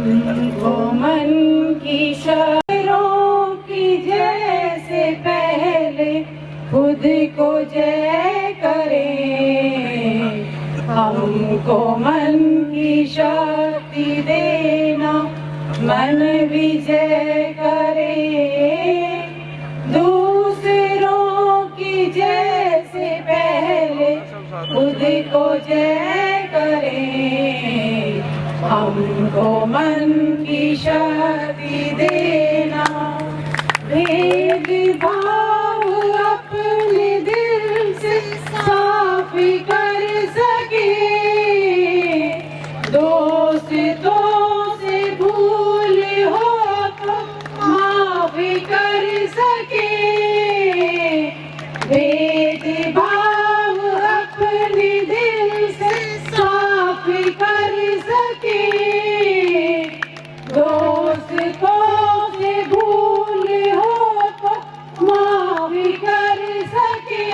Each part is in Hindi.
हमको मन की शरों की जैसे पहले खुद को जय करें। हमको मन की शक्ति देना, मन विजय करे। दूसरों की जैसे पहले खुद को जय करें। हमको मन की शक्ति देना, भेदभाव अपने दिल से साफ कर सके। दोस्तों से भूल हो तो माफ कर सके। भेदभाव अपने दिल से साफ कर सके। दोस्तों से भूल हो तो माफ कर सके।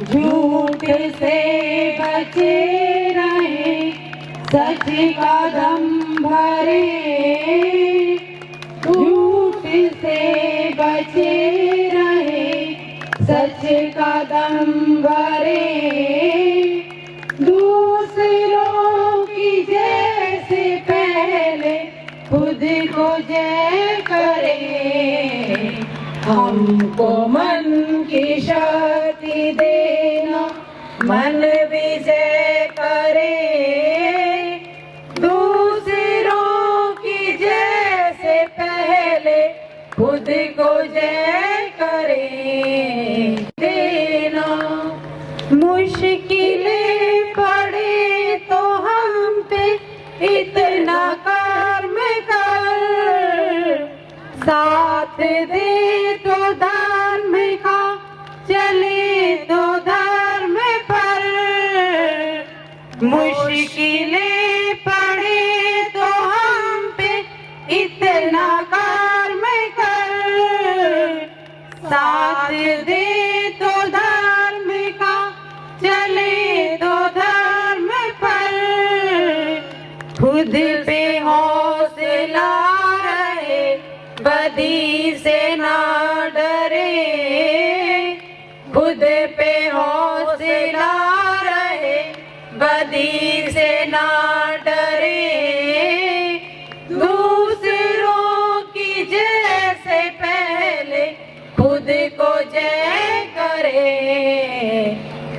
झूठ से बचे रहे, सच का दम भरे। झूठ से बचे रहे, सच का दम भरे। दूसरों की जैसे पहले खुद को जय करे। हमको मन की शक्ति देना, मन विजय करे। दूसरों की जैसे पहले खुद को जय करे। देना मुश्किलें पड़े तो हम पे इतना कर्म कर। साथ दे तो धर्म का, चले तो धर्म पर। मुश्किलें पड़े तो हम पे इतना कर्म कर। साथ दे तो धर्म का, चले तो धर्म पर। खुद पे हौसला रहे, बदी से ना डरे। खुद पे हौसला रहे, बदी से ना डरे। दूसरों की जैसे पहले खुद को जय करे।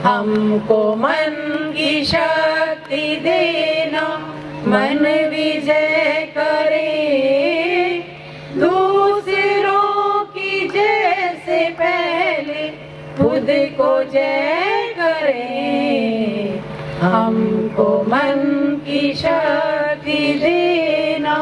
हमको मन की शक्ति देना, मन विजय करे। दूसरों की जैसे पहले खुद को जय करे। हमको मन की शक्ति देना।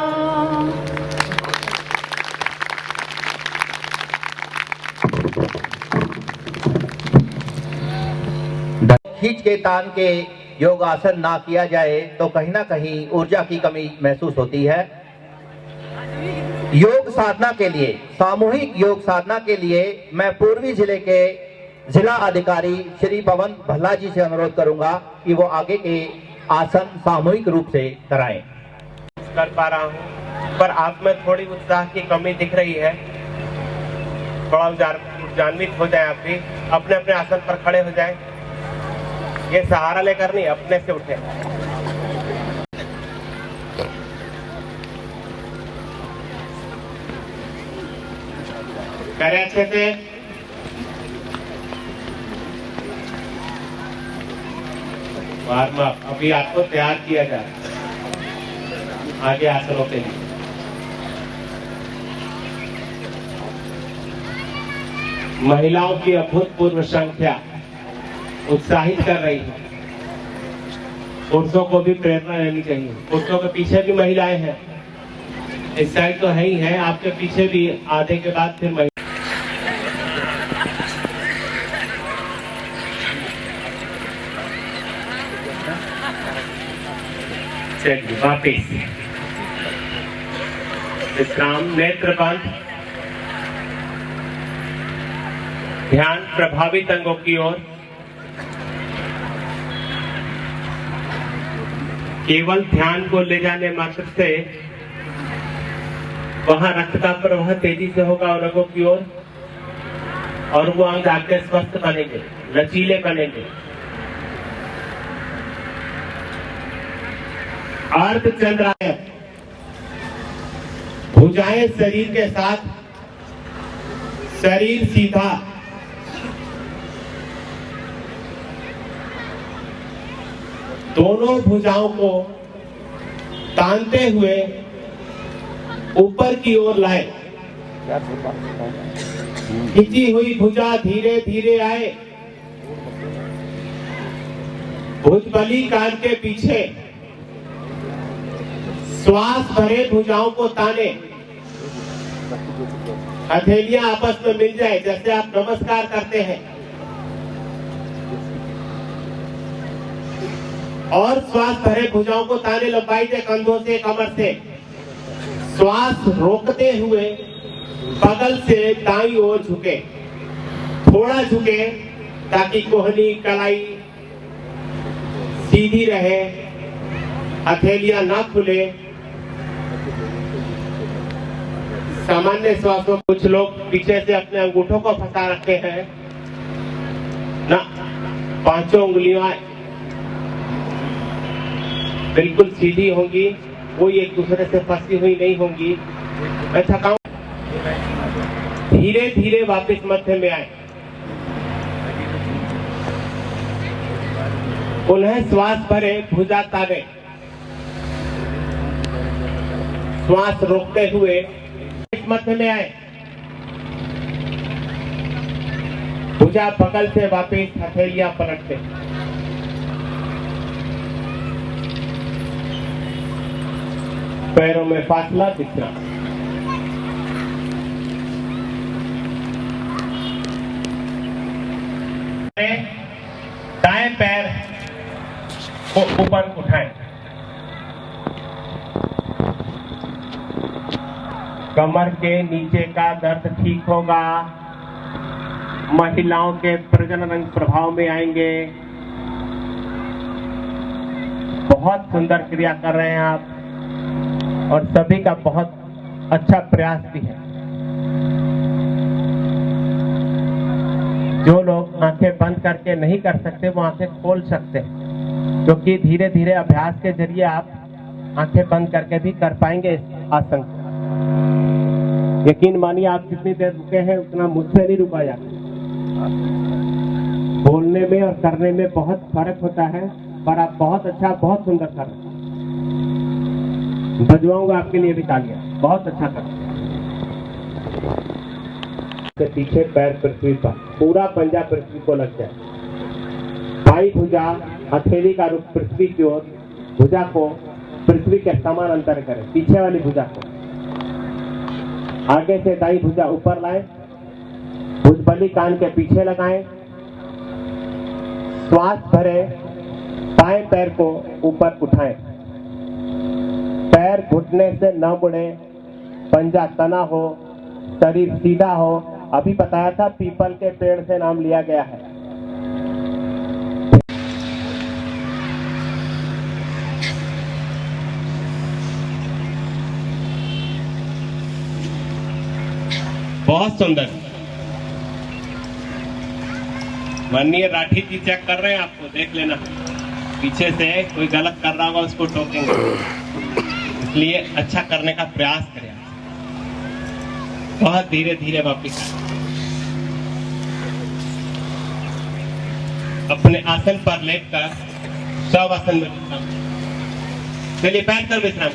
खींच के तान के योगासन ना किया जाए तो कहीं ना कहीं ऊर्जा की कमी महसूस होती है। योग साधना के लिए, सामूहिक योग साधना के लिए मैं पूर्वी जिले के जिला अधिकारी श्री पवन भल्ला जी से अनुरोध करूंगा कि वो आगे के आसन सामूहिक रूप से कराएं। कर पा रहा हूं, पर आप में थोड़ी उत्साह की कमी दिख रही है। थोड़ा ऊर्जान्वित हो जाए, आप भी अपने अपने आसन पर खड़े हो जाएं। ये सहारा लेकर नहीं, अपने से उठे। करें अच्छे से। वार्म अप, अभी आपको तैयार किया जा रहा है आगे आसनों के लिए। महिलाओं की अभूतपूर्व संख्या उत्साहित कर रही है। पुरुषों को भी प्रेरणा लेनी चाहिए। पुरुषों के पीछे भी महिलाएं हैं, इस साइड तो है ही है, आपके पीछे भी आधे के बाद फिर महिला। चलिए वापिस विश्राम, नेत्र बंद, ध्यान प्रभावित अंगों की ओर। केवल ध्यान को ले जाने मात्र से वहां रक्त का प्रवाह तेजी से होगा अंगों की ओर और वो अंग आपके स्वस्थ बनेंगे, लचीले बनेंगे। अर्ध चंद्र है, भुजाएं शरीर के साथ, शरीर सीधा, दोनों भुजाओं को तानते हुए ऊपर की ओर लाए। खिंची हुई भुजा धीरे धीरे आए, भुजबली कान के पीछे श्वास भरे भुजाओं को ताने, हथेलियां आपस में मिल जाए जैसे आप नमस्कार करते हैं, और श्वास भरे भुजाओं को ताने, लंबाई से, कंधों से, कमर से, श्वास रोकते हुए बगल से दाईं ओर झुके, थोड़ा झुके ताकि कोहनी कलाई सीधी रहे, हथेलियां ना खुले। सामान्य श्वास में कुछ लोग पीछे से अपने अंगूठों को फंसा रखे हैं ना, पांचों उंगलियां बिल्कुल सीधी होंगी, कोई एक दूसरे से फंसी हुई नहीं होंगी। मैं थकाऊं, धीरे धीरे वापस मध्य में आए, पुनः श्वास भरे, भुजा ताने, श्वास रोकते हुए मध्य में आए, भुजा बगल से वापस, हथेलियां पलटते, पैरों में फासला, विश्राम। दाएं पैर को ऊपर उठाएं, कमर के नीचे का दर्द ठीक होगा, महिलाओं के प्रजनन अंग प्रभाव में आएंगे। बहुत सुंदर क्रिया कर रहे हैं आप और सभी का बहुत अच्छा प्रयास भी है। जो लोग आंखें बंद करके नहीं कर सकते वो आंखें खोल सकते हैं, क्योंकि धीरे धीरे अभ्यास के जरिए आप आंखें बंद करके भी कर पाएंगे इस आसन को। यकीन मानिए आप जितनी देर रुके हैं उतना मुझसे नहीं रुका जाता। बोलने में और करने में बहुत फर्क होता है, पर आप बहुत अच्छा, बहुत सुंदर कर रहे हैं। बजवाऊंगा आपके लिए भी तालियां, बहुत अच्छा कर रहे हैं। पीछे पैर पृथ्वी पर, पूरा पंजा पृथ्वी को लग जाए, बाई भुजा हथेली का रुख पृथ्वी की ओर, भुजा को पृथ्वी के समान अंतर करें, पीछे वाली भुजा को आगे से दाई भुजा ऊपर लाए, भुजबली कान के पीछे लगाएं, श्वास भरे, बाएं पैर को ऊपर उठाएं, पैर घुटने से न मुड़े, पंजा तना हो, शरीर सीधा हो। अभी बताया था पीपल के पेड़ से नाम लिया गया है। बहुत सुंदर। माननीय राठी जी चेक कर रहे हैं आपको, देख लेना, पीछे से कोई गलत कर रहा होगा उसको टोकेंगे, इसलिए अच्छा करने का प्रयास करें। बहुत धीरे धीरे वापिस अपने आसन पर लेटकर शवासन में विश्राम। चलिए बैठकर विश्राम,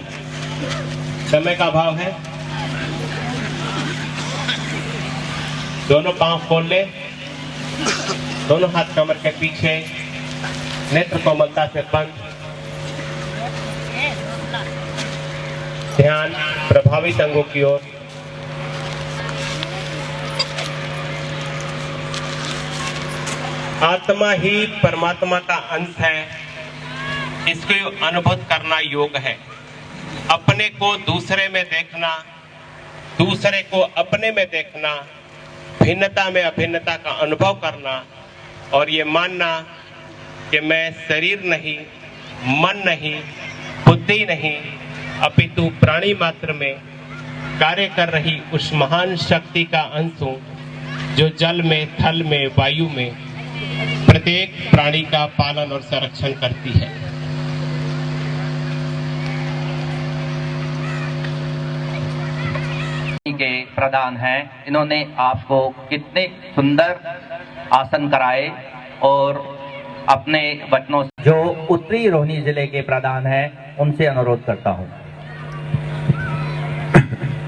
समय का अभाव है। दोनों पांव खोल ले, दोनों हाथ कमर के पीछे, नेत्र कोमलता से बंद, ध्यान प्रभावित अंगों की ओर। आत्मा ही परमात्मा का अंश है, इसको अनुभव करना योग है। अपने को दूसरे में देखना, दूसरे को अपने में देखना, भिन्नता में अभिन्नता का अनुभव करना और ये मानना कि मैं शरीर नहीं, मन नहीं, बुद्धि नहीं अपितु प्राणी मात्र में कार्य कर रही उस महान शक्ति का अंश हूँ जो जल में, थल में, वायु में प्रत्येक प्राणी का पालन और संरक्षण करती है। के प्रधान हैं, इन्होंने आपको कितने सुंदर आसन कराए और अपने वचनों से जो उत्तरी रोहिणी जिले के प्रधान हैं उनसे अनुरोध करता हूं।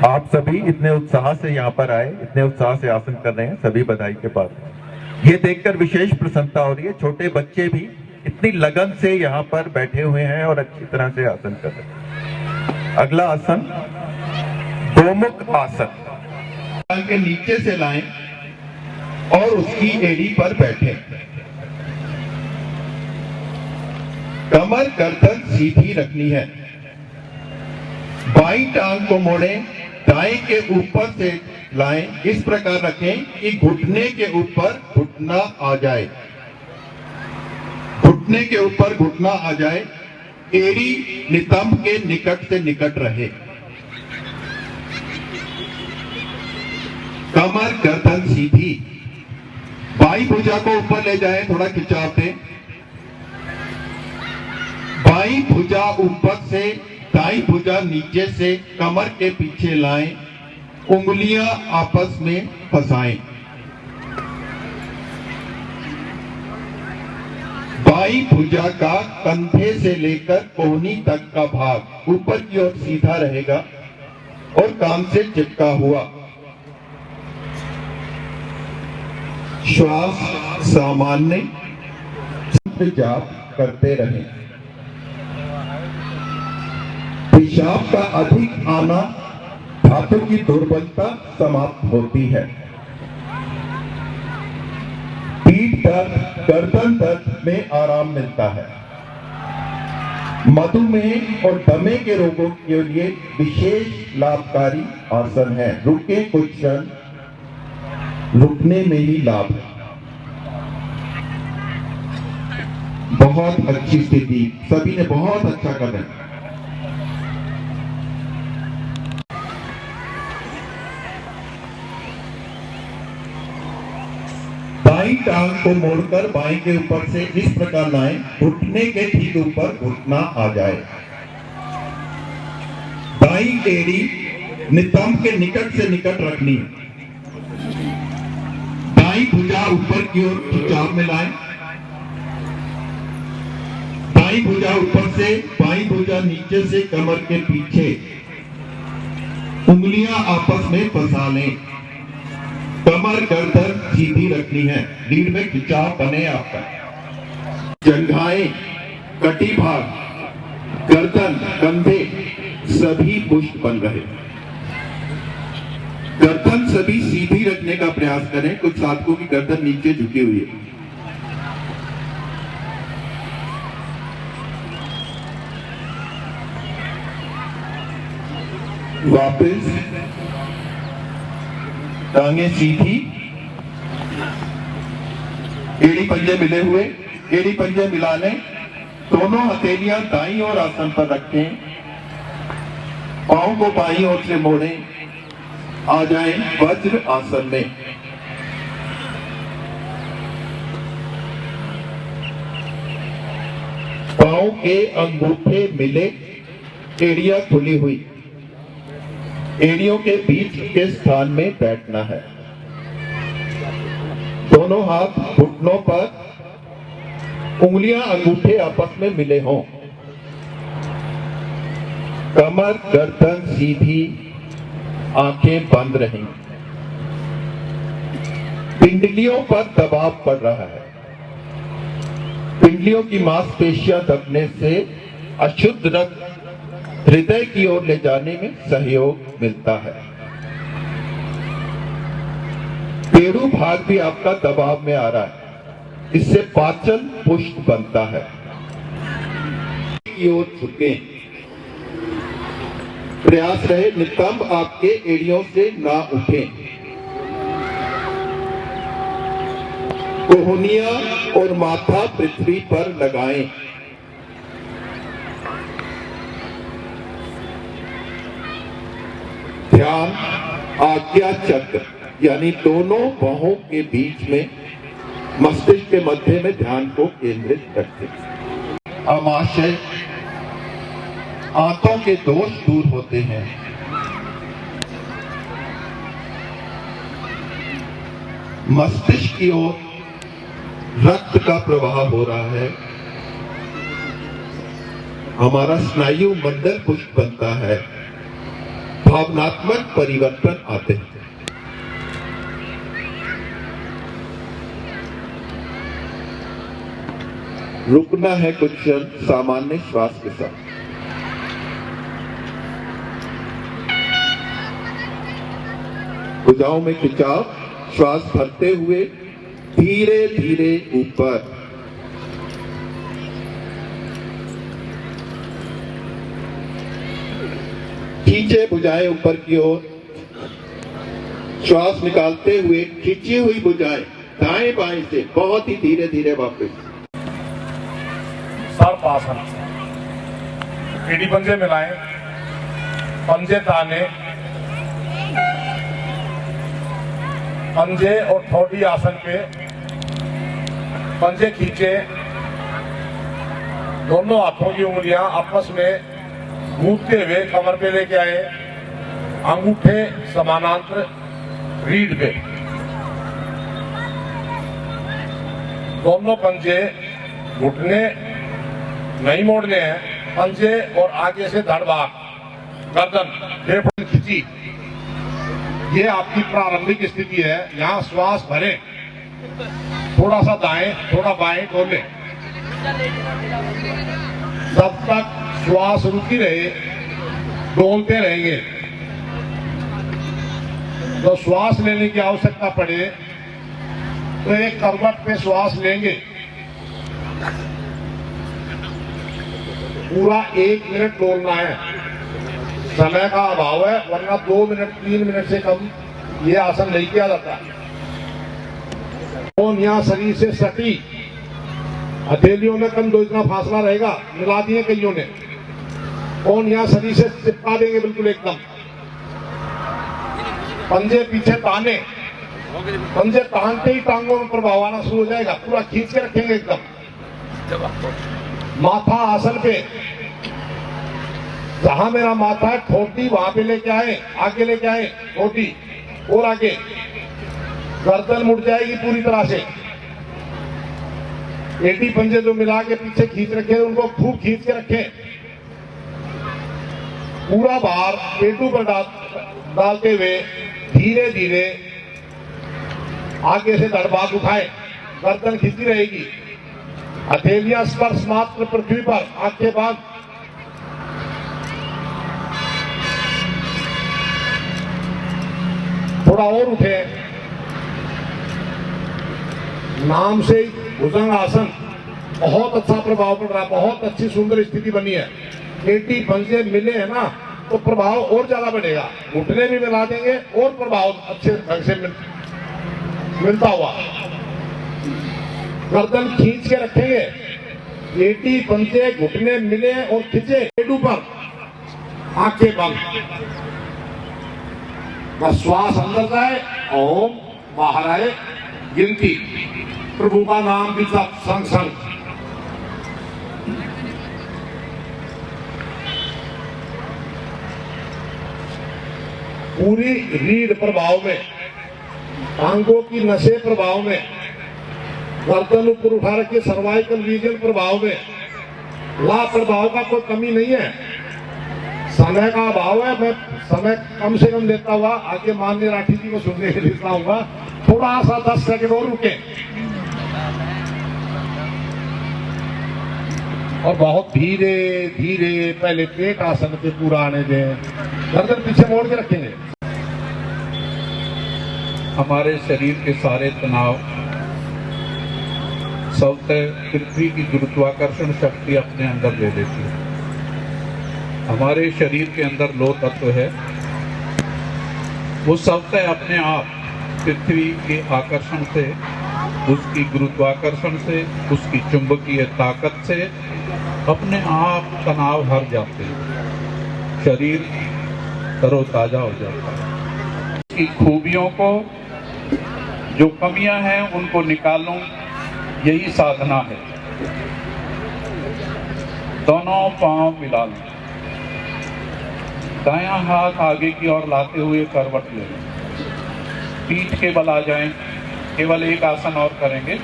आप सभी इतने उत्साह से यहाँ पर आए, इतने उत्साह से आसन कर रहे हैं, सभी बधाई के पात्र। ये देखकर विशेष प्रसन्नता हो रही है, छोटे बच्चे भी इतनी लगन से यहाँ पर बैठे हुए हैं और अच्छी तरह से आसन कर रहे हैं। अगला आसन गोमुख आसन के नीचे से लाएं और उसकी एड़ी पर बैठे। कमर गर्दन सीधी रखनी है। बाईं टांग को मोड़ें, दाएं के ऊपर से लाएं, इस प्रकार रखें कि घुटने के ऊपर घुटना आ जाए, घुटने के ऊपर घुटना आ जाए। एड़ी नितंब के निकट से निकट रहे। कमर गर्दन सीधी। बाई भुजा को ऊपर ले जाएं, थोड़ा खिंचाव दें। बाई भुजा ऊपर से, दाई भुजा नीचे से कमर के पीछे लाएं, उंगलियां आपस में फंसाएं। बाई भुजा का कंधे से लेकर कोहनी तक का भाग ऊपर की ओर सीधा रहेगा और कान से चिपका हुआ। श्वास सामान्य जाप करते रहें। पेशाब का अधिक आना धातु की दुर्बलता समाप्त होती है। पीठ दर्द, गर्दन दर्द में आराम मिलता है। मधुमेह और दमे के रोगों के लिए विशेष लाभकारी आसन है। रुके कुछ क्षण, रुकने में ही लाभ है। बहुत अच्छी स्थिति, सभी ने बहुत अच्छा कर रहे हैं। बाईं टांग को मोड़कर बाईं के ऊपर से इस प्रकार लाएं, घुटने के ठीक ऊपर घुटना आ जाए। दाईं एड़ी नितंब के निकट से निकट रखनी है। दाईं भुजा ऊपर की ओर खिंचाव में लाएं। दाईं भुजा ऊपर से, बाईं भुजा नीचे से कमर के पीछे। उंगलियां आपस में फंसा लें। कमर गर्दन सीधी रखनी है। रीढ़ में खिंचाव बने आपका। जंघाएं, कटी भाग, गर्दन, कंधे सभी पुष्ट बन रहे। गर्दन सभी सीधी रखने का प्रयास करें। कुछ साधकों की गर्दन नीचे झुकी हुई है। वापस टांगे सीधी, एड़ी पंजे मिले हुए, एड़ी पंजे मिला लें। दोनों हथेलियां दाईं ओर आसन पर रखें। पांव को बाईं ओर से मोड़ें, आ जाएं वज्र आसन में। पांव के अंगूठे मिले, एड़ियां खुली हुई। एड़ियों के बीच के स्थान में बैठना है। दोनों हाथ घुटनों पर, उंगलियां अंगूठे आपस में मिले हों। कमर गर्दन सीधी, आंखें बंद रहें। पिंडलियों पर दबाव पड़ रहा है। पिंडलियों की मांसपेशियां दबने से अशुद्ध रक्त हृदय की ओर ले जाने में सहयोग मिलता है। पेड़ू भाग भी आपका दबाव में आ रहा है, इससे पाचन पुष्ट बनता है। की ओर झुकें, प्रयास रहे नितंब आपके एड़ियों से ना उठे। कोहनिया और माथा पृथ्वी पर लगाएं। ध्यान आज्ञा चक्र यानी दोनों बाहों के बीच में मस्तिष्क के मध्य में ध्यान को केंद्रित रखें। आमाशय आंतों के दोष दूर होते हैं। मस्तिष्क की ओर रक्त का प्रवाह हो रहा है। हमारा स्नायु मंडल पुष्ट बनता है। भावनात्मक परिवर्तन आते हैं। रुकना है कुछ क्षण सामान्य श्वास के साथ। भुजाओं में खिंचाव, श्वास भरते हुए धीरे धीरे ऊपर। खींचे भुजाएं ऊपर की ओर। श्वास निकालते हुए खींची हुई भुजाएं दाएं बाएं से बहुत ही धीरे धीरे वापस। सर्पासन। एड़ी पंजे मिलाएं, पंजे ताने, पंजे और ठोडी आसन पे पंजे खींचे। दोनों हाथों की उंगलियां आपस में घूमते हुए कमर पे लेके आए। अंगूठे समानांतर रीढ़ पे। दोनों पंजे घुटने नहीं मोड़ने हैं। पंजे और आगे से धड़ भाग, गर्दन फेफड़े खींची। ये आपकी प्रारंभिक स्थिति है। यहाँ श्वास भरें, थोड़ा सा दाएं थोड़ा बाएं डोलें। जब तक श्वास रुकी रहे डोलते रहेंगे। तो श्वास लेने की आवश्यकता पड़े तो एक करवट पे श्वास लेंगे। पूरा 1 मिनट डोलना है। समय का अभाव है, वरना 2 मिनट 3 मिनट से कम ये आसन नहीं किया जाता। कौन यहाँ शरीर से सटी, हथेलियों में कम 2 इतना फासला रहेगा, मिला दिए कईयों ने। कौन यहाँ शरीर से चिपका देंगे बिल्कुल एकदम। पंजे पीछे ताने, पंजे तानते ही टांगों में प्रभाव आना शुरू हो जाएगा। पूरा खींच के रखेंगे एकदम। माथा आसन पे, जहां मेरा माथा है ठोडी वहां पे लेके आए, आगे लेके आए ठोडी और आगे। गर्दन मुड़ जाएगी पूरी तरह से। एटी पंजे जो मिला के पीछे खींच रखे उनको खूब खींच के रखें। पूरा भार पेटू पर डालते हुए धीरे धीरे आगे से धड़बाग उठाएं। गर्दन खींची रहेगी। हथेलियां स्पर्श मात्र पृथ्वी पर, आंखें बंद। थोड़ा और उठे। नाम से भुजंग आसन बहुत अच्छा प्रभाव पड़ रहा है। बहुत अच्छी सुंदर स्थिति बनी है। एटी पंजे मिले हैं ना तो प्रभाव और ज्यादा बढ़ेगा। घुटने भी मिला देंगे और प्रभाव अच्छे ढंग से मिलता हुआ। गर्दन खींच के रखेंगे। एटी पंजे घुटने मिले और खींचे पेटू पर, आंखें बंद। बस श्वास अंदर जाए, ओम बाहर आए, गिनती। प्रभु का नाम भी संग संग। पूरी रीढ़ प्रभाव में, टांगों की नसें प्रभाव में, गर्दन ऊपर उठा रखी सर्वाइकल रीजन प्रभाव में। लाभ प्रभाव का कोई कमी नहीं है। समय का अभाव है। मैं समय कम से कम लेता हुआ आगे माननीय राठी जी को सुनने के लिए चाहूंगा। थोड़ा सा 10 सेकंड और रुके और बहुत धीरे धीरे पहले पेट आसन पे पूरा आने दें। गर्दन पीछे मोड़ के रखेंगे। हमारे शरीर के सारे तनाव स्वतः पृथ्वी की गुरुत्वाकर्षण शक्ति अपने अंदर ले लेती है। हमारे शरीर के अंदर लौह तत्व है, वो स्वतः अपने आप पृथ्वी के आकर्षण से, उसकी गुरुत्वाकर्षण से, उसकी चुंबकीय ताकत से अपने आप तनाव हर जाते हैं। शरीर तरोताजा हो जाता है। की खूबियों को, जो कमियां हैं उनको निकालूं, यही साधना है। दोनों पांव मिला लें, दायां हाथ आगे की ओर लाते हुए करवट ले लें, पीठ के बल आ जाएं। केवल एक आसन और करेंगे,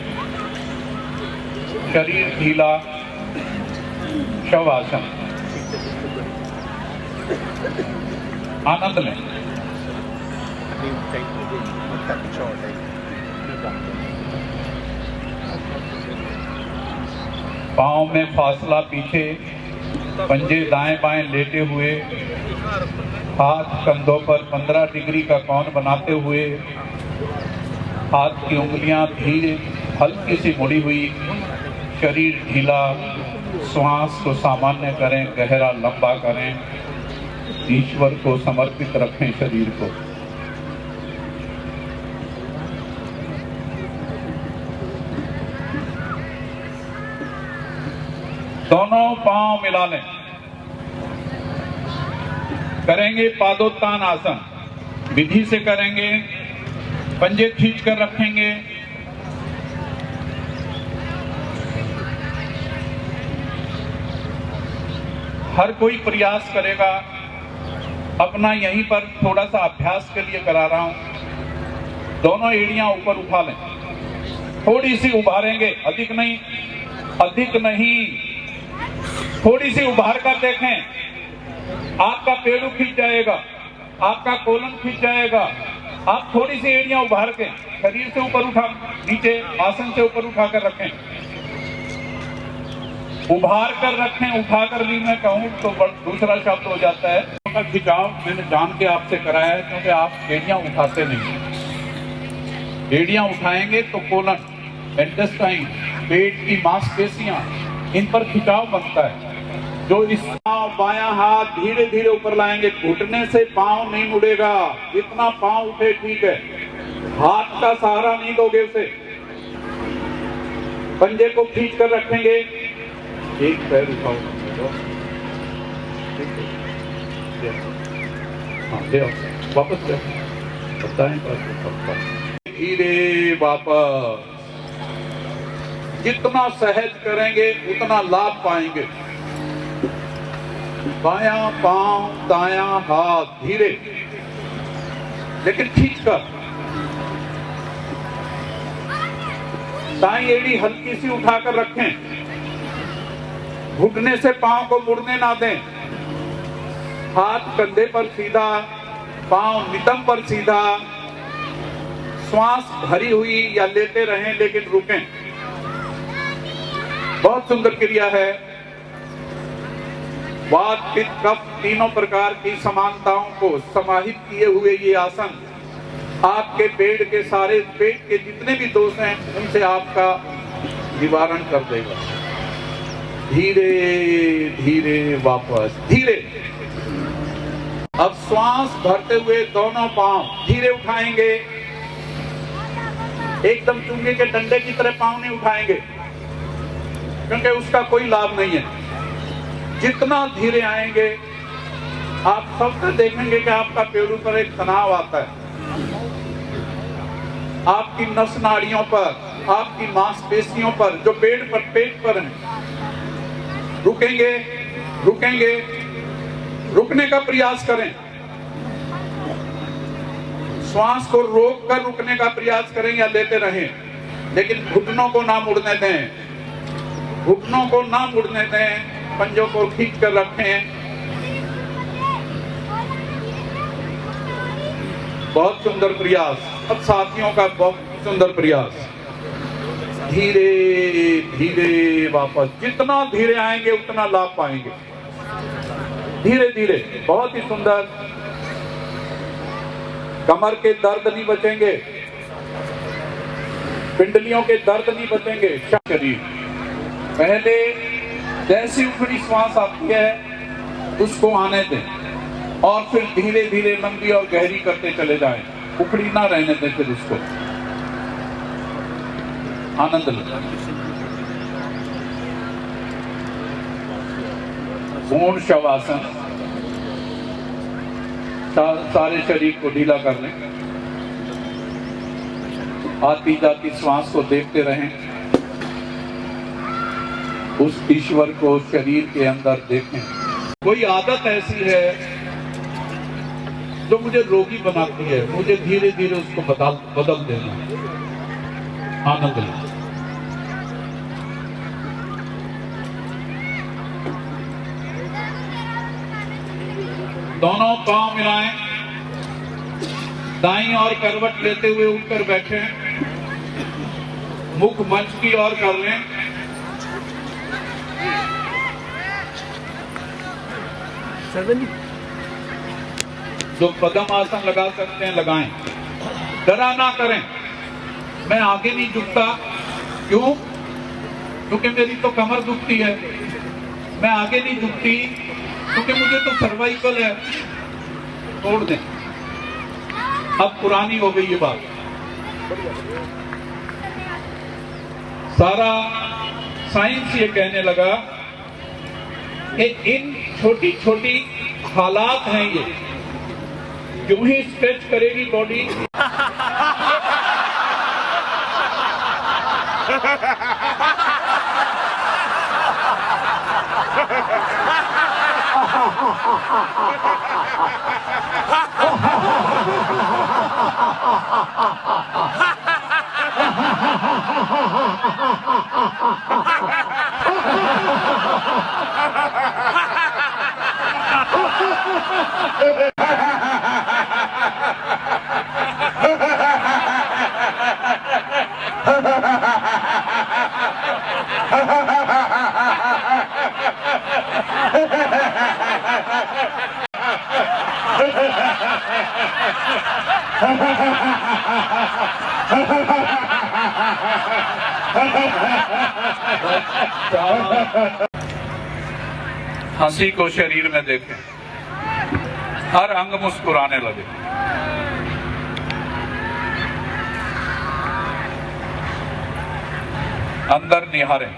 शरीर ढीला, शवासन। आनंद लें। पांव में फासला पीछे, पंजे दाएं बाएं लेटे हुए, हाथ कंधों पर 15 डिग्री का कोण बनाते हुए, हाथ की उंगलियां धीरे हल्की सी मुड़ी हुई, शरीर ढीला, श्वास को सामान्य करें, गहरा लंबा करें, ईश्वर को समर्पित रखें शरीर को। दोनों पांव मिला लें, करेंगे पादोत्तान आसन। विधि से करेंगे, पंजे खींच कर रखेंगे, हर कोई प्रयास करेगा। अपना यहीं पर थोड़ा सा अभ्यास के लिए करा रहा हूं। दोनों एड़ियां ऊपर उठा लें, थोड़ी सी उभारेंगे, अधिक नहीं, अधिक नहीं, थोड़ी सी उभार कर देखें। आपका पेड़ू खींच जाएगा, आपका कोलन खींच जाएगा। आप थोड़ी सी एड़ियां उभार के शरीर से ऊपर उठा, नीचे आसन से ऊपर उठा कर रखें, उभार कर रखें। उठा कर भी मैं कहूं तो दूसरा शब्द हो जाता है। का खिंचाव मैंने जान के आपसे कराया है, क्योंकि आप एड़ियां उठाते नहीं। एड़ियां उठाएंगे तो कोलन, इंटेस्टाइन, पेट की मांसपेशियां, इन पर खिंचाव बनता है। जो इस बायां हाथ धीरे धीरे ऊपर लाएंगे, घुटने से पांव नहीं मुड़ेगा, इतना पांव उठे ठीक है। हाथ का सहारा नहीं दोगे उसे। पंजे को खींच कर रखेंगे, एक पैर उठाओ, हाँ ले आओ, वापस ले बताएं, धीरे वापस। जितना सहज करेंगे उतना लाभ पाएंगे। बायां पांव, दायां हाथ, धीरे लेकिन खींचकर। दाईं एड़ी हल्की सी उठाकर रखें, घुटने से पांव को मुड़ने ना दें। हाथ कंधे पर सीधा, पांव नितंब पर सीधा। श्वास भरी हुई या लेते रहें लेकिन रुकें। बहुत सुंदर क्रिया है। वात, पित्त, कफ तीनों प्रकार की समानताओं को समाहित किए हुए ये आसन आपके पेट के जितने भी दोष हैं उनसे आपका निवारण कर देगा। धीरे धीरे वापस, धीरे। अब श्वास भरते हुए दोनों पांव धीरे उठाएंगे। एकदम चुंगे के डंडे की तरह पांव नहीं उठाएंगे, क्योंकि उसका कोई लाभ नहीं है। जितना धीरे आएंगे, आप सबसे देखेंगे कि आपका पेड़ों पर एक तनाव आता है। आपकी नस नाड़ियों पर, आपकी मांसपेशियों पर, जो पेट पर हैं, रुकेंगे, रुकेंगे, रुकने का प्रयास करें। श्वास को रोक कर रुकने का प्रयास करें या लेते रहें, लेकिन घुटनों को ना मुड़ने दें, घुटनों को ना मुड़ने दें। पंजों को खींच कर रखें। बहुत सुंदर प्रयास, अब साथियों का बहुत सुंदर प्रयास। धीरे धीरे वापस। जितना धीरे आएंगे उतना लाभ पाएंगे। धीरे धीरे, बहुत ही सुंदर। कमर के दर्द नहीं बचेंगे, पिंडलियों के दर्द नहीं बचेंगे। शरीर पहले जैसी उखड़ी श्वास आती है उसको आने दें, और फिर धीरे धीरे लंबी और गहरी करते चले जाएं। उखड़ी ना रहने दें, फिर उसको आनंद लें। पूर्ण शवासन। सारे शरीर को ढीला कर लें। आती जाती श्वास को देखते रहें। उस ईश्वर को शरीर के अंदर देखें। कोई आदत ऐसी है जो मुझे रोगी बनाती है, मुझे धीरे धीरे उसको बदल देना। आनंद लें। दोनों पांव मिलाएं, दाईं ओर करवट लेते हुए उठकर बैठे, मुख मंच की ओर कर लें। जो पद्म आसन लगा सकते हैं लगाएं। डरा ना करें। मैं आगे नहीं झुकता, क्यों? क्योंकि मेरी तो कमर दुखती है। मैं आगे नहीं झुकती क्योंकि मुझे तो सर्वाइकल है। तोड़ दें। अब पुरानी हो गई ये बात। सारा साइंस ये कहने लगा कि इन छोटी छोटी हालात हैं ये, जो ही स्ट्रेच करेगी बॉडी हंसी को शरीर में देखें। हर अंग मुस्कुराने लगे। अंदर निहारें।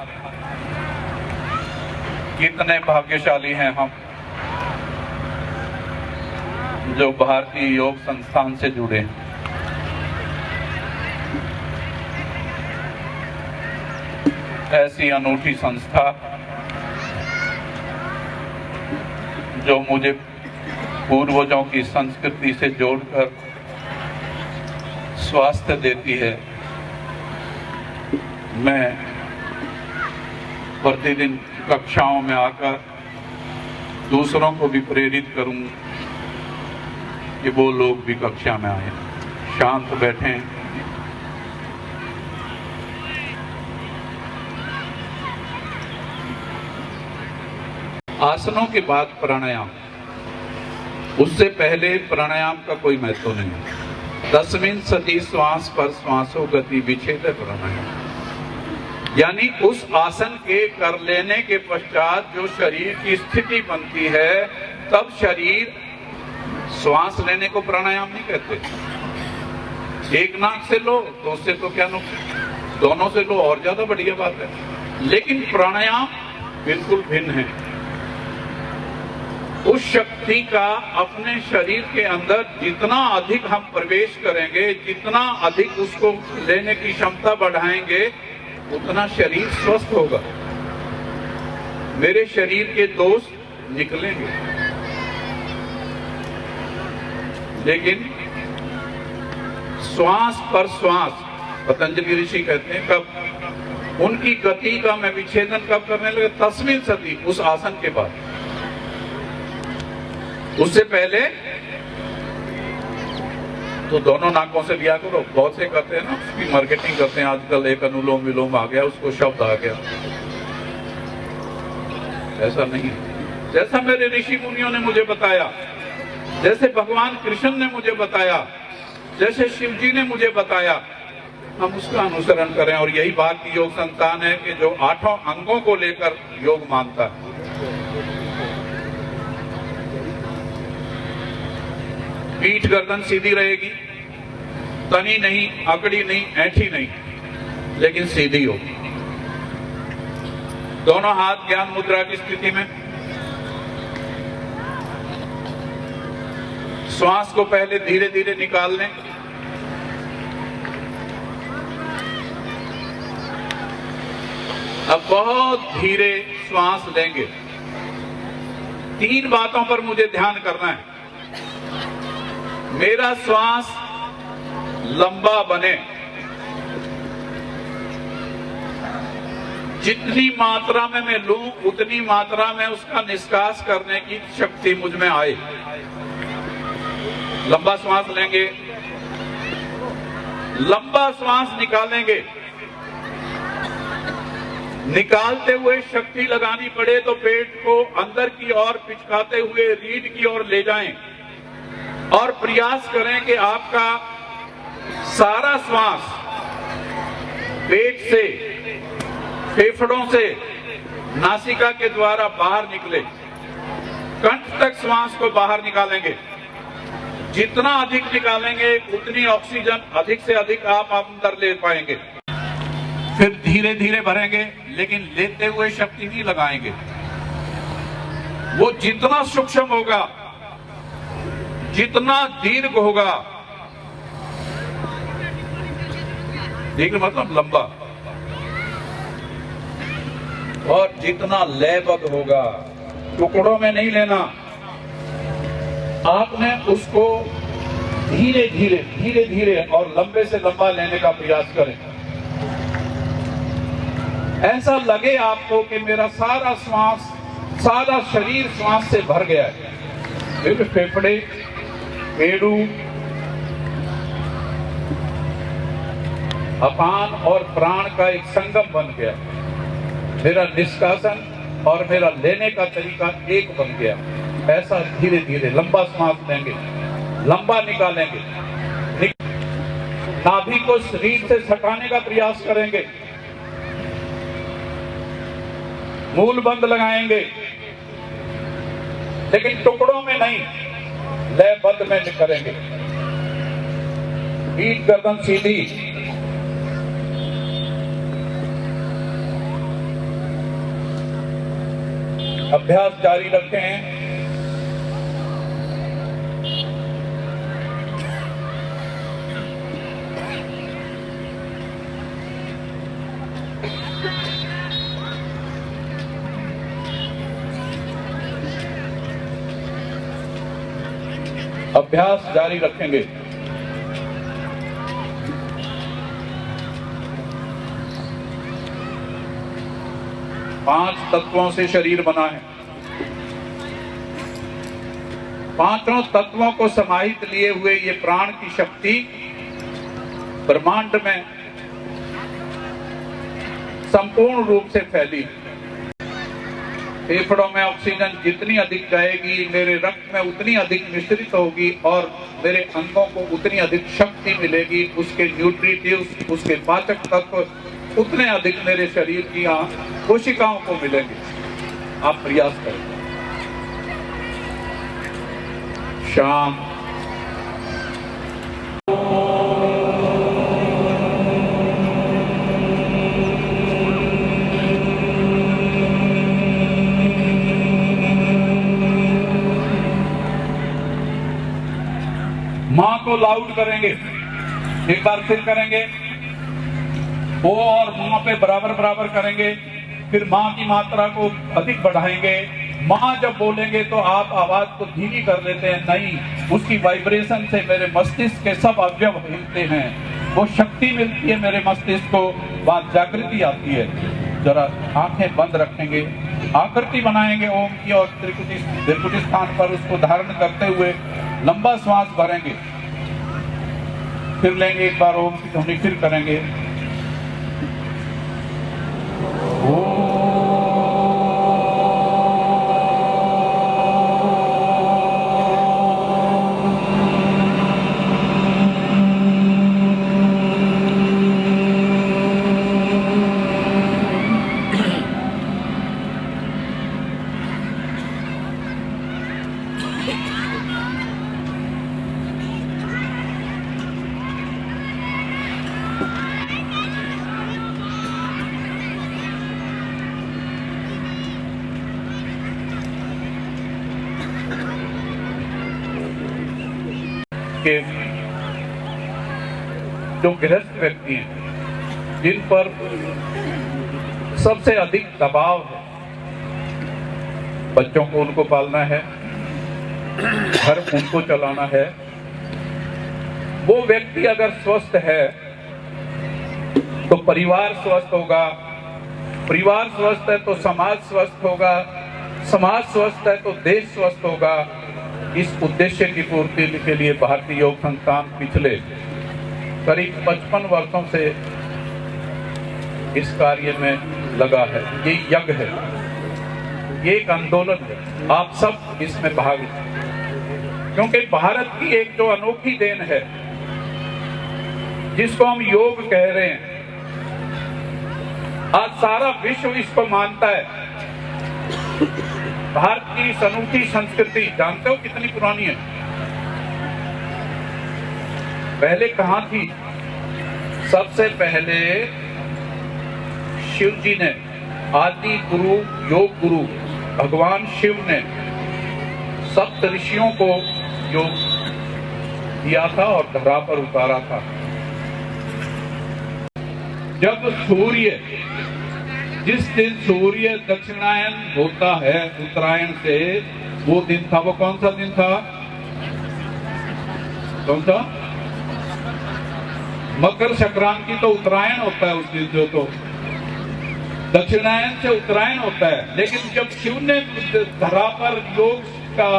कितने भाग्यशाली हैं हम जो भारतीय योग संस्थान से जुड़े हैं। ऐसी अनूठी संस्था जो मुझे पूर्वजों की संस्कृति से जोड़कर स्वास्थ्य देती है। मैं प्रतिदिन कक्षाओं में आकर दूसरों को भी प्रेरित करूं कि वो लोग भी कक्षा में आए, शांत बैठें, आसनों के बाद प्राणायाम। उससे पहले प्राणायाम का कोई महत्व नहीं है। 10वीं सदी श्वास पर श्वासों गति विच्छेद प्राणायाम, यानी उस आसन के कर लेने के पश्चात जो शरीर की स्थिति बनती है, तब शरीर श्वास लेने को प्राणायाम नहीं कहते। एक नाक से लो तो उससे तो क्या नुकसान, दोनों से लो और ज्यादा बढ़िया बात है। लेकिन प्राणायाम बिल्कुल भिन्न है। उस शक्ति का अपने शरीर के अंदर जितना अधिक हम प्रवेश करेंगे, जितना अधिक उसको लेने की क्षमता बढ़ाएंगे, उतना शरीर स्वस्थ होगा। मेरे शरीर के दोष निकलेंगे। लेकिन श्वास पर श्वास, पतंजलि ऋषि कहते हैं, कब उनकी गति का मैं विच्छेदन कब करने लगे? 10वीं सदी, उस आसन के बाद। उससे पहले तो दोनों नाकों से लिया करो। बहुत से करते हैं ना, उसकी मार्केटिंग करते हैं। आजकल एक अनुलोम विलोम आ गया, उसको शब्द आ गया। ऐसा नहीं है। जैसा मेरे ऋषि मुनियों ने मुझे बताया, जैसे भगवान कृष्ण ने मुझे बताया, जैसे शिव जी ने मुझे बताया, हम उसका अनुसरण करें। और यही भारतीय योग संस्थान है कि जो 8 अंगों को लेकर योग मानता है। पीठ गर्दन सीधी रहेगी, तनी नहीं, अकड़ी नहीं, ऐठी नहीं, लेकिन सीधी होगी। दोनों हाथ ज्ञान मुद्रा की स्थिति में। श्वास को पहले धीरे धीरे निकाल लें। अब बहुत धीरे श्वास लेंगे। 3 बातों पर मुझे ध्यान करना है। मेरा श्वास लंबा बने, जितनी मात्रा में मैं लूं उतनी मात्रा में उसका निष्कास करने की शक्ति मुझ में आए। लंबा श्वास लेंगे, लंबा श्वास निकालेंगे। निकालते हुए शक्ति लगानी पड़े तो पेट को अंदर की ओर पिचकाते हुए रीढ़ की ओर ले जाएं और प्रयास करें कि आपका सारा श्वास पेट से, फेफड़ों से, नासिका के द्वारा बाहर निकले। कंठ तक श्वास को बाहर निकालेंगे। जितना अधिक निकालेंगे उतनी ऑक्सीजन अधिक से अधिक आप अंदर ले पाएंगे। फिर धीरे धीरे भरेंगे, लेकिन लेते हुए शक्ति नहीं लगाएंगे। वो जितना सूक्ष्म होगा, जितना दीर्घ होगा, दीर्घ मतलब लंबा, और जितना लयबद्ध होगा, टुकड़ों में नहीं लेना। आपने उसको धीरे धीरे धीरे धीरे और लंबे से लंबा लेने का प्रयास करें। ऐसा लगे आपको कि मेरा सारा श्वास, सारा शरीर श्वास से भर गया है। फिर फेफड़े, पेड़ू, अपान और प्राण का एक संगम बन गया। मेरा निष्कासन और मेरा लेने का तरीका एक बन गया। ऐसा धीरे धीरे लंबा श्वास लेंगे, लंबा निकालेंगे। नाभि को शरीर से सटाने का प्रयास करेंगे। मूल बंद लगाएंगे, लेकिन टुकड़ों में नहीं, लयबद्ध में करेंगे। पीठ गर्दन सीधी, अभ्यास जारी रखें। अभ्यास जारी रखेंगे। पांच तत्वों से शरीर बना है। पांचों तत्वों को समाहित लिए हुए ये प्राण की शक्ति ब्रह्मांड में संपूर्ण रूप से फैली। फेफड़ों में ऑक्सीजन जितनी अधिक जाएगी, मेरे रक्त में उतनी अधिक मिश्रित होगी और मेरे अंगों को उतनी अधिक शक्ति मिलेगी। उसके न्यूट्रिटिव्स, उसके पाचक तत्व उतने अधिक मेरे शरीर की कोशिकाओं को मिलेंगे। आप प्रयास करें। शाम मां को लाउड करेंगे। एक बार फिर करेंगे। ओ और मां पे बराबर बराबर करेंगे। फिर मां की मात्रा को अधिक बढ़ाएंगे। मां जब बोलेंगे तो आप आवाज को धीमी कर देते हैं। नहीं, उसकी वाइब्रेशन से मेरे मस्तिष्क के सब अवयव हिलते हैं। वो शक्ति मिलती है मेरे मस्तिष्क को, वहां जागृति आती है। जरा आंखें बंद रखेंगे, आकृति बनाएंगे ओम की और त्रिकुटी स्थान पर उसको धारण करते हुए लंबा श्वास भरेंगे। फिर लेंगे एक बार ओम की ध्वनि, फिर करेंगे उनके जो गृहस्थ व्यक्ति हैं, जिन पर सबसे अधिक दबाव है, बच्चों को उनको पालना है, घर उनको चलाना है, वो व्यक्ति अगर स्वस्थ है तो परिवार स्वस्थ होगा, परिवार स्वस्थ है तो समाज स्वस्थ होगा, समाज स्वस्थ है तो देश स्वस्थ होगा। इस उद्देश्य की पूर्ति के लिए भारतीय योग संस्थान पिछले करीब 55 वर्षों से इस कार्य में लगा है। ये यज्ञ है, ये एक आंदोलन है, आप सब इसमें भाग लें, क्योंकि भारत की एक जो अनोखी देन है जिसको हम योग कह रहे हैं, आज सारा विश्व इसको मानता है। भारत की इस अनूठी संस्कृति जानते हो कितनी पुरानी है? पहले कहां थी? सबसे पहले शिव जी ने, आदि गुरु, योग गुरु भगवान शिव ने सप्त ऋषियों को योग दिया था और धरा पर उतारा था। जब सूर्य, जिस दिन सूर्य दक्षिणायन होता है उत्तरायण से, वो दिन था, वो कौन सा दिन था? कौन सा? मकर संक्रांति तो उत्तरायण होता है उस दिन, जो तो दक्षिणायन से उत्तरायण होता है। लेकिन जब शिव ने धरा पर योग का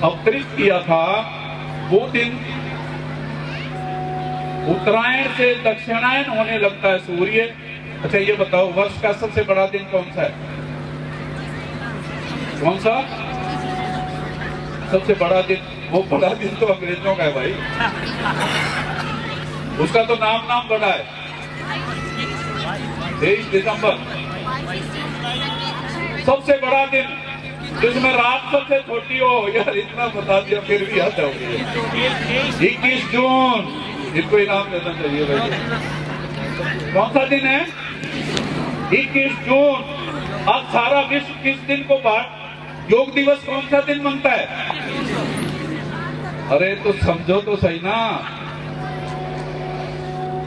अवतरित किया था, वो दिन उत्तरायण से दक्षिणायन होने लगता है सूर्य। अच्छा ये बताओ, वर्ष का सबसे बड़ा दिन कौन सा है? कौन सा सबसे बड़ा दिन? वो बड़ा दिन तो अंग्रेजों का है भाई, उसका तो नाम बड़ा है, 23 दिसंबर। सबसे बड़ा दिन जिसमें रात सबसे छोटी हो, यार इतना बता दिया फिर भी याद आओगे। 21 जून, इनको इनाम देना चाहिए भाई। कौन सा दिन है? 21 जून। आज सारा विश्व किस दिन को योग दिवस कौन सा दिन मनता है? अरे तो समझो तो सही ना,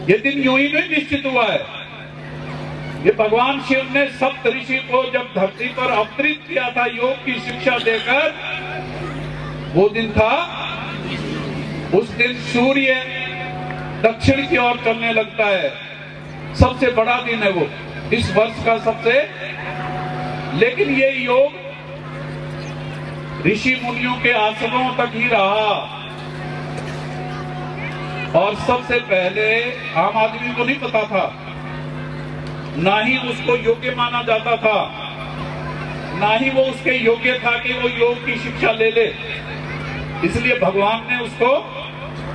ये दिन यूं ही नहीं निश्चित हुआ है। ये भगवान शिव ने सप्त ऋषि को जब धरती पर अवतरित किया था योग की शिक्षा देकर, वो दिन था। उस दिन सूर्य दक्षिण की ओर चलने लगता है, सबसे बड़ा दिन है वो इस वर्ष का सबसे। लेकिन ये योग ऋषि मुनियों के आश्रमों तक ही रहा, और सबसे पहले आम आदमी को नहीं पता था, ना ही उसको योग्य माना जाता था, ना ही वो उसके योग्य था कि वो योग की शिक्षा ले ले। इसलिए भगवान ने उसको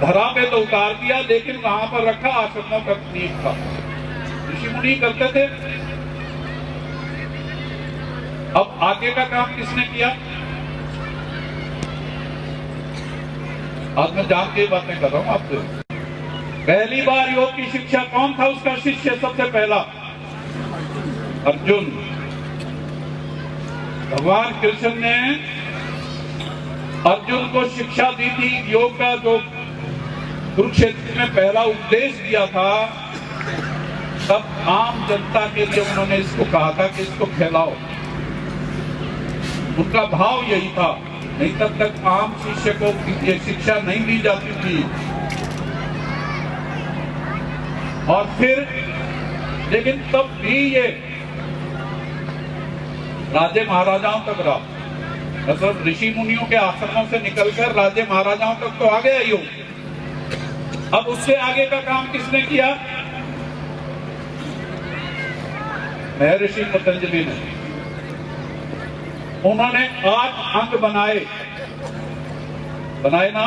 धरा पे तो उतार दिया, लेकिन वहां पर रखा, आश्रमों का नींव था, ऋषि मुनि करते थे। अब आगे का काम किसने किया? आज मैं जान के बातें कर रहा हूं आपसे। पहली बार योग की शिक्षा कौन था उसका शिष्य? सबसे पहला अर्जुन। भगवान कृष्ण ने अर्जुन को शिक्षा दी थी योग का, जो कुरुक्षेत्र में पहला उपदेश दिया था। तब आम जनता के लिए उन्होंने इसको कहा था कि इसको फैलाओ, उनका भाव यही था। नहीं तब तक आम शिष्य को ये शिक्षा नहीं दी जाती थी। और फिर लेकिन तब भी ये राजे महाराजाओं तक रहा, मतलब ऋषि मुनियों के आश्रमों से निकलकर राजे महाराजाओं तक तो आ गया योग। अब उससे आगे का काम किसने किया? महर्षि पतंजलि ने। उन्होंने 8 अंग बनाए ना,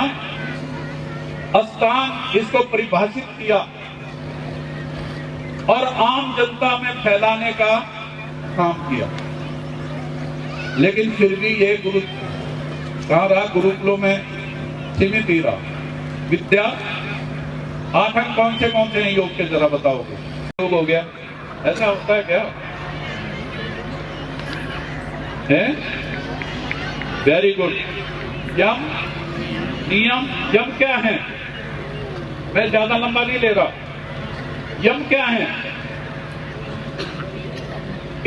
अष्टांग, इसको परिभाषित किया और आम जनता में फैलाने का काम किया। लेकिन फिर भी ये गुरु कहाँ रहा? गुरुकुलों में सीमित ही रहा। विद्या 8 अंग कौन से हैं योग के, जरा बताओगे? योग हो गया, ऐसा होता है क्या? है वेरी गुड। यम नियम यम क्या है? मैं ज्यादा लंबा नहीं ले रहा। यम क्या है?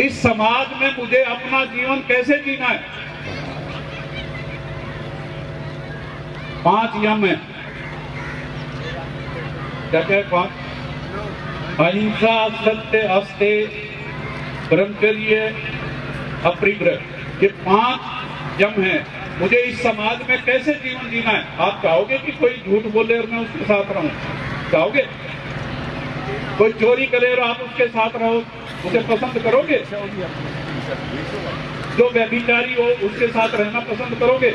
इस समाज में मुझे अपना जीवन कैसे जीना है? 5 यम है। क्या क्या है 5? अहिंसा, सत्य, अस्तेय, ब्रह्मचर्य, अपरिग्रह। ये 5 यम है। मुझे इस समाज में कैसे जीवन जीना है? आप चाहोगे कि कोई झूठ बोले और मैं उसके साथ रहूं? चाहोगे? कोई चोरी करे और आप उसके साथ रहो, उसे पसंद करोगे? जो व्यभिचारी हो उसके साथ रहना पसंद करोगे?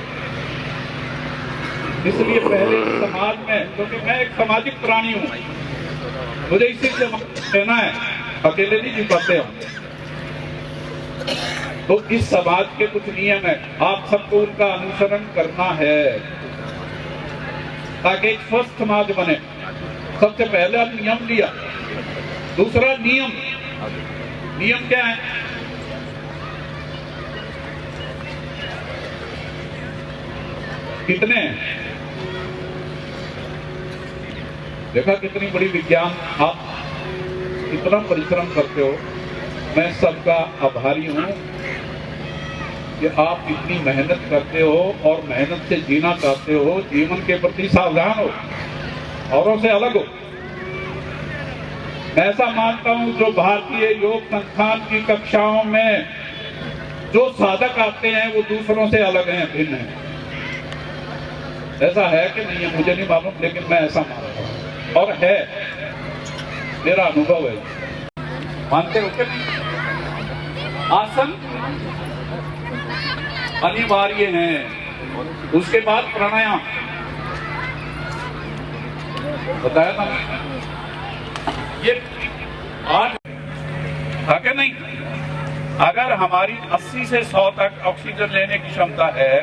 इसलिए पहले समाज में, क्योंकि मैं एक सामाजिक प्राणी हूं, मुझे इसी से रहना है, अकेले नहीं जी पाते हम। तो इस समाज के कुछ नियम है, आप सबको उनका अनुसरण करना है ताकि एक स्वस्थ समाज बने। सबसे पहले अब नियम लिया। दूसरा नियम, नियम क्या है? कितने हैं? देखा कितनी बड़ी विज्ञान, आप कितना परिश्रम करते हो। मैं सबका आभारी हूं कि आप इतनी मेहनत करते हो और मेहनत से जीना चाहते हो, जीवन के प्रति सावधान हो, औरों से अलग हो। मैं ऐसा मानता हूं जो भारतीय योग संस्थान की कक्षाओं में जो साधक आते हैं वो दूसरों से अलग हैं, भिन्न हैं। ऐसा है कि नहीं है मुझे नहीं मालूम, लेकिन मैं ऐसा मानता हूं और है, मेरा अनुभव है। मानते हो कि आसन अनिवार्य हैं, उसके बाद प्राणायाम बताया था ये 8 था क्या? नहीं। अगर हमारी 80 से 100 तक ऑक्सीजन लेने की क्षमता है,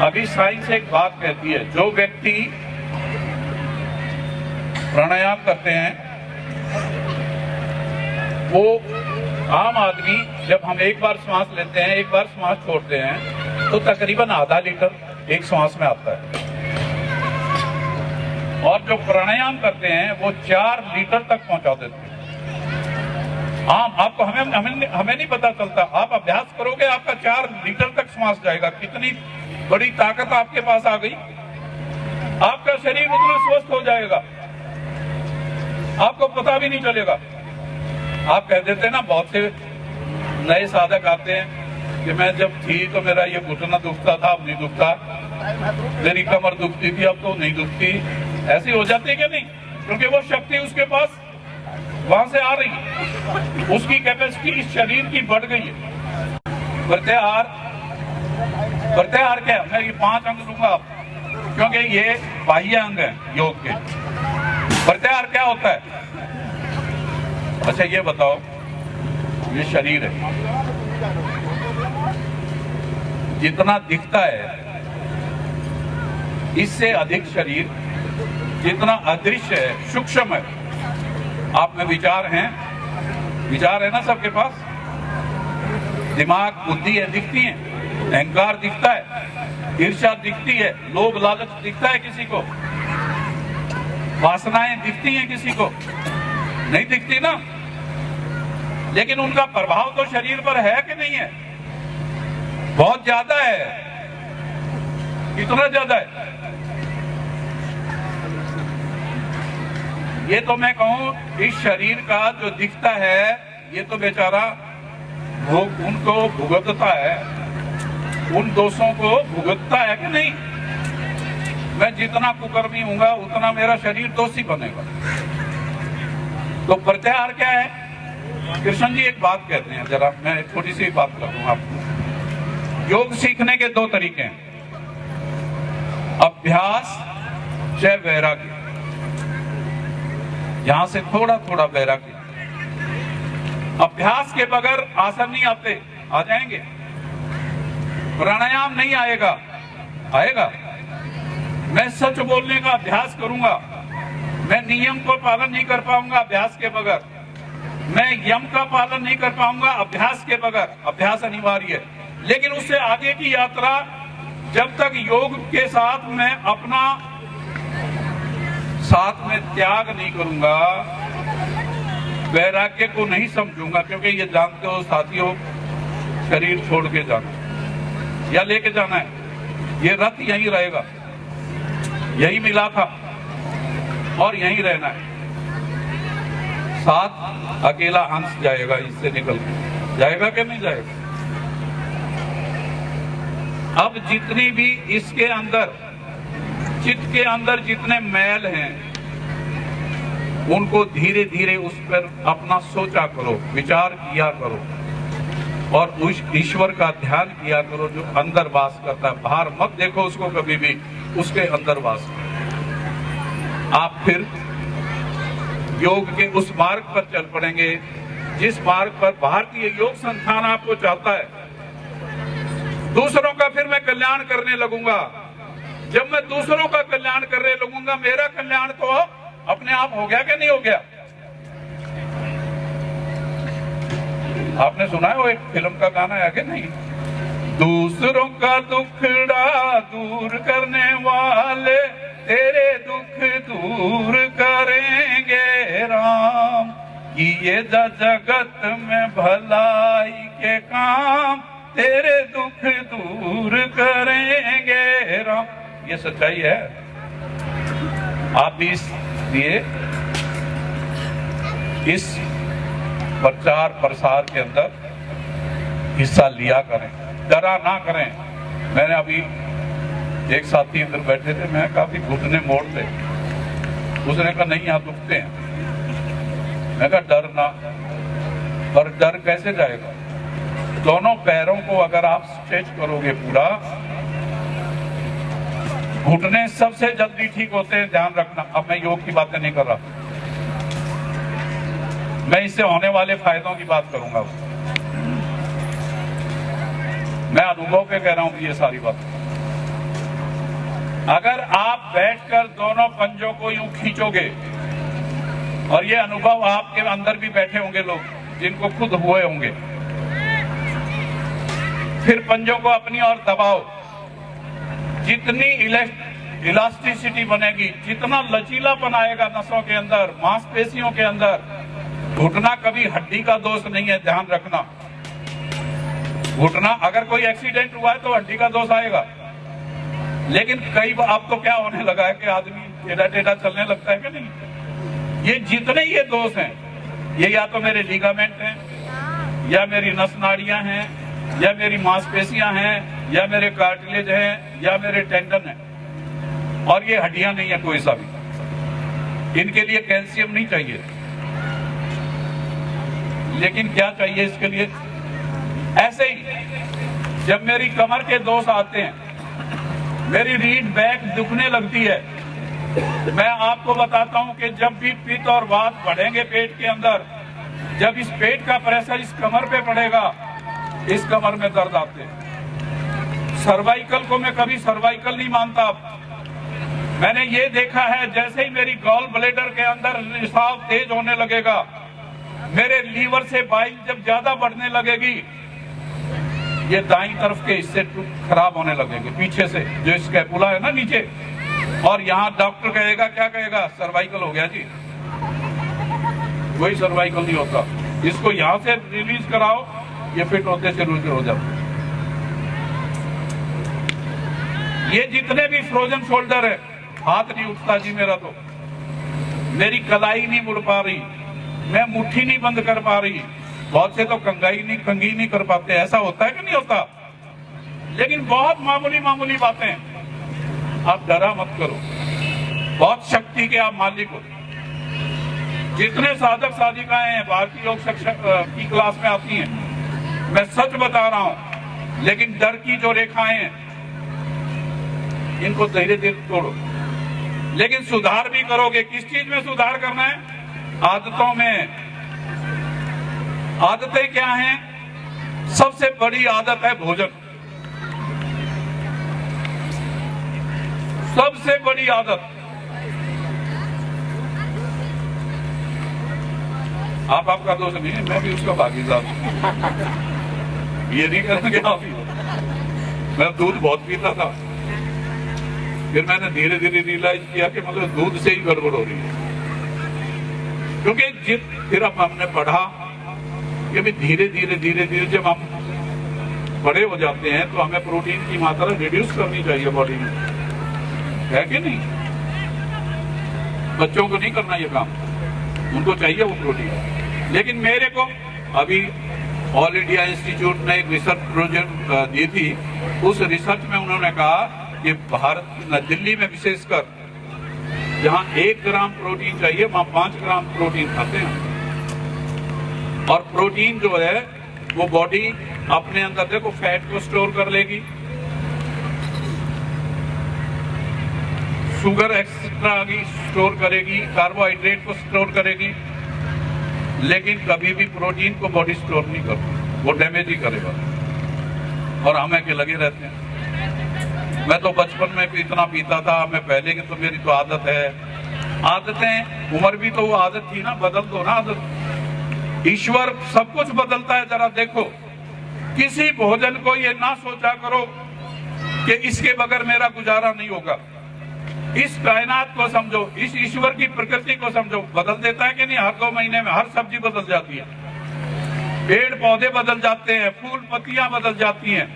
अभी साइंस एक बात कहती है, जो व्यक्ति प्राणायाम करते हैं वो आम आदमी, जब हम एक बार सांस लेते हैं, एक बार सांस छोड़ते हैं, तो तकरीबन आधा लीटर एक सांस में आता है। और जो प्राणायाम करते हैं वो 4 लीटर तक पहुंचा देते हैं। आपको हमें नहीं पता चलता। आप अभ्यास करोगे, आपका 4 लीटर तक सांस जाएगा। कितनी बड़ी ताकत आपके पास आ गई। आपका शरीर उतना स्वस्थ हो जाएगा, आपको पता भी नहीं चलेगा। आप कह देते हैं ना, बहुत से नए साधक आते हैं कि मैं जब थी तो मेरा ये घुटना दुखता था, अब नहीं दुखता, मेरी कमर दुखती थी, अब तो नहीं दुखती। ऐसी हो जाती है कि नहीं? क्योंकि वो शक्ति उसके पास वहां से आ रही है, उसकी कैपेसिटी इस शरीर की बढ़ गई है। प्रत्याहार क्या है? मैं ये 5 अंग दूंगा आपको, क्योंकि ये बाह्य अंग है योग के। प्रत्याहार क्या होता है? अच्छा ये बताओ, ये शरीर है, जितना दिखता है इससे अधिक शरीर जितना अदृश्य है, सूक्ष्म है। आप में विचार हैं, विचार है ना सबके पास, दिमाग, बुद्धि है, दिखती है, अहंकार दिखता है, ईर्ष्या दिखती है, लोभ लालच दिखता है किसी को, वासनाएं दिखती हैं किसी को, नहीं दिखती ना। लेकिन उनका प्रभाव तो शरीर पर है कि नहीं है? बहुत ज्यादा है। कितना ज्यादा है? ये तो मैं कहूं, इस शरीर का जो दिखता है ये तो बेचारा वो उनको भुगतता है, उन दोषों को भुगतता है कि नहीं? मैं जितना कुकर्मी हूंगा उतना मेरा शरीर दोषी बनेगा। तो प्रत्याहार क्या है? कृष्ण जी एक बात कहते हैं, जरा मैं थोड़ी सी बात कर दूं आपको। योग सीखने के 2 तरीके हैं, अभ्यास से वैराग्य। यहां से थोड़ा थोड़ा वैराग्य। अभ्यास के बगैर आसन नहीं आते, आ जाएंगे। प्राणायाम नहीं आएगा, आएगा। मैं सच बोलने का अभ्यास करूंगा, मैं नियम को पालन नहीं कर पाऊंगा अभ्यास के बगैर, मैं यम का पालन नहीं कर पाऊंगा अभ्यास के बगैर। अभ्यास अनिवार्य है, लेकिन उससे आगे की यात्रा जब तक योग के साथ मैं अपना साथ में त्याग नहीं करूंगा, वैराग्य को नहीं समझूंगा, क्योंकि ये जानते हो साथियों, शरीर छोड़ के जाना या लेके जाना है, ये रथ यहीं रहेगा, यही मिला था और यहीं रहना है। साथ अकेला हंस जाएगा, इससे निकल जाएगा कि नहीं जाएगा। अब जितनी भी इसके अंदर, चित्त के अंदर जितने मैल हैं, उनको धीरे धीरे उस पर अपना सोचा करो, विचार किया करो और उस ईश्वर का ध्यान किया करो जो अंदर वास करता है। बाहर मत देखो उसको कभी भी, उसके अंदर वास करो। आप फिर योग के उस मार्ग पर चल पड़ेंगे जिस मार्ग पर भारतीय योग संस्थान आपको चाहता है। दूसरों का फिर मैं कल्याण करने लगूंगा। जब मैं दूसरों का कल्याण करने लगूंगा, मेरा कल्याण तो अपने आप हो गया कि नहीं हो गया। आपने सुना है वो एक फिल्म का गाना है कि नहीं, दूसरों का दुखड़ा दूर करने वाले तेरे दुख दूर करेंगे राम, ये जगत में भलाई के काम तेरे दुख दूर करेंगे राम। ये सच्चाई है। आप भी इसलिए इस प्रचार प्रसार के अंदर हिस्सा लिया करें, डरा ना करें। मैंने अभी एक साथी इधर बैठे थे, मैं काफी घुटने मोड़ते, उसने कहा नहीं यहाँ दुखते हैं। मैं कहा डर ना, पर डर कैसे जाएगा। दोनों पैरों को अगर आप स्ट्रेच करोगे पूरा, घुटने सबसे जल्दी ठीक होते हैं, ध्यान रखना। अब मैं योग की बातें नहीं कर रहा, मैं इससे होने वाले फायदों की बात करूंगा। मैं अनुभव पे कह रहा हूं ये सारी बात। अगर आप बैठकर दोनों पंजों को यूं खींचोगे, और ये अनुभव आपके अंदर भी बैठे होंगे लोग जिनको खुद हुए होंगे, फिर पंजों को अपनी ओर दबाओ। जितनी इलास्टिसिटी बनेगी, जितना लचीलापन आएगा नसों के अंदर, मांसपेशियों के अंदर। घुटना कभी हड्डी का दोष नहीं है, ध्यान रखना। घुटना अगर कोई एक्सीडेंट हुआ है तो हड्डी का दोष आएगा, लेकिन कई बार अब तो क्या होने लगा है कि आदमी टेढ़ा टेढ़ा चलने लगता है कि नहीं। ये जितने ये दोष हैं, ये या तो मेरे लिगामेंट हैं, या मेरी नस नाड़ियां हैं, या मेरी मांसपेशियां हैं, या मेरे कार्टिलेज हैं, या मेरे टेंडन हैं, और ये हड्डियां नहीं है कोई सा भी। इनके लिए कैल्शियम नहीं चाहिए, लेकिन क्या चाहिए इसके लिए। ऐसे ही जब मेरी कमर के दोष आते हैं, मेरी रीढ़ बैक दुखने लगती है, मैं आपको बताता हूं कि जब भी पित्त और वात बढ़ेंगे पेट के अंदर, जब इस पेट का प्रेशर इस कमर पे पड़ेगा, इस कमर में दर्द आते हैं। सर्वाइकल को मैं कभी सर्वाइकल नहीं मानता। मैंने ये देखा है, जैसे ही मेरी गॉल ब्लैडर के अंदर रिसाव तेज होने लगेगा, मेरे लीवर से बाइल जब ज्यादा बढ़ने लगेगी, ये दाईं तरफ के हिस्से खराब होने लगेंगे, पीछे से जो स्कैपुला है ना नीचे, और यहाँ डॉक्टर कहेगा, क्या कहेगा, सर्वाइकल हो गया जी। वही सर्वाइकल नहीं होता, इसको यहाँ से रिलीज कराओ, ये फिट होते शुरू हो जाते। ये जितने भी फ्रोजन शोल्डर है, हाथ नहीं उठता जी मेरा, तो मेरी कलाई नहीं मुड़ पा रही, मैं मुट्ठी नहीं बंद कर पा रही, बहुत से तो कंघी नहीं कर पाते। ऐसा होता है कि नहीं होता। लेकिन बहुत मामूली मामूली बातें, आप डरा मत करो, बहुत शक्ति के आप मालिक हो। जितने साधक साधिकाएं हैं भारतीय योग शिक्षक की क्लास में आती हैं, मैं सच बता रहा हूं, लेकिन डर की जो रेखाएं हैं, इनको धीरे धीरे तोड़ो। लेकिन सुधार भी करोगे। किस चीज में सुधार करना है? आदतों में। आदतें क्या हैं? सबसे बड़ी आदत है भोजन। सबसे बड़ी आदत। आपका दोस्त नहीं है, मैं भी उसका भागीदार हूं। ये नहीं करेंगे आप ही। मैं दूध बहुत पीता था, फिर मैंने धीरे धीरे रियलाइज किया कि मतलब दूध से ही गड़बड़ हो रही है। क्योंकि फिर अब हमने पढ़ा कि भी धीरे धीरे जब हम बड़े हो जाते हैं तो हमें प्रोटीन की मात्रा रिड्यूस करनी चाहिए बॉडी में, है कि नहीं? बच्चों को नहीं करना ये काम, उनको चाहिए वो प्रोटीन। लेकिन मेरे को अभी ऑल इंडिया इंस्टीट्यूट ने एक रिसर्च प्रोजेक्ट दी थी, उस रिसर्च में उन्होंने कहा कि भारत, दिल्ली में विशेषकर जहां 1 ग्राम प्रोटीन चाहिए वहां 5 ग्राम प्रोटीन खाते हैं। और प्रोटीन जो है वो बॉडी अपने अंदर देखो फैट को स्टोर कर लेगी, शुगर एक्स्ट्रा स्टोर करेगी, कार्बोहाइड्रेट को स्टोर करेगी, लेकिन कभी भी प्रोटीन को बॉडी स्टोर नहीं करती, वो डैमेज ही करेगा। और हमें के लगे रहते हैं। मैं तो बचपन में भी इतना पीता था, मैं पहले की तो मेरी तो आदत है, आदतें, उम्र भी तो वो आदत थी ना, बदल दो ना आदत। ईश्वर सब कुछ बदलता है, जरा देखो। किसी भोजन को ये ना सोचा करो कि इसके बगैर मेरा गुजारा नहीं होगा। इस कायनात को समझो, इस ईश्वर की प्रकृति को समझो। बदल देता है कि नहीं? हर 2 महीने में हर सब्जी बदल जाती है, पेड़ पौधे बदल जाते हैं, फूल पत्तियां बदल जाती हैं,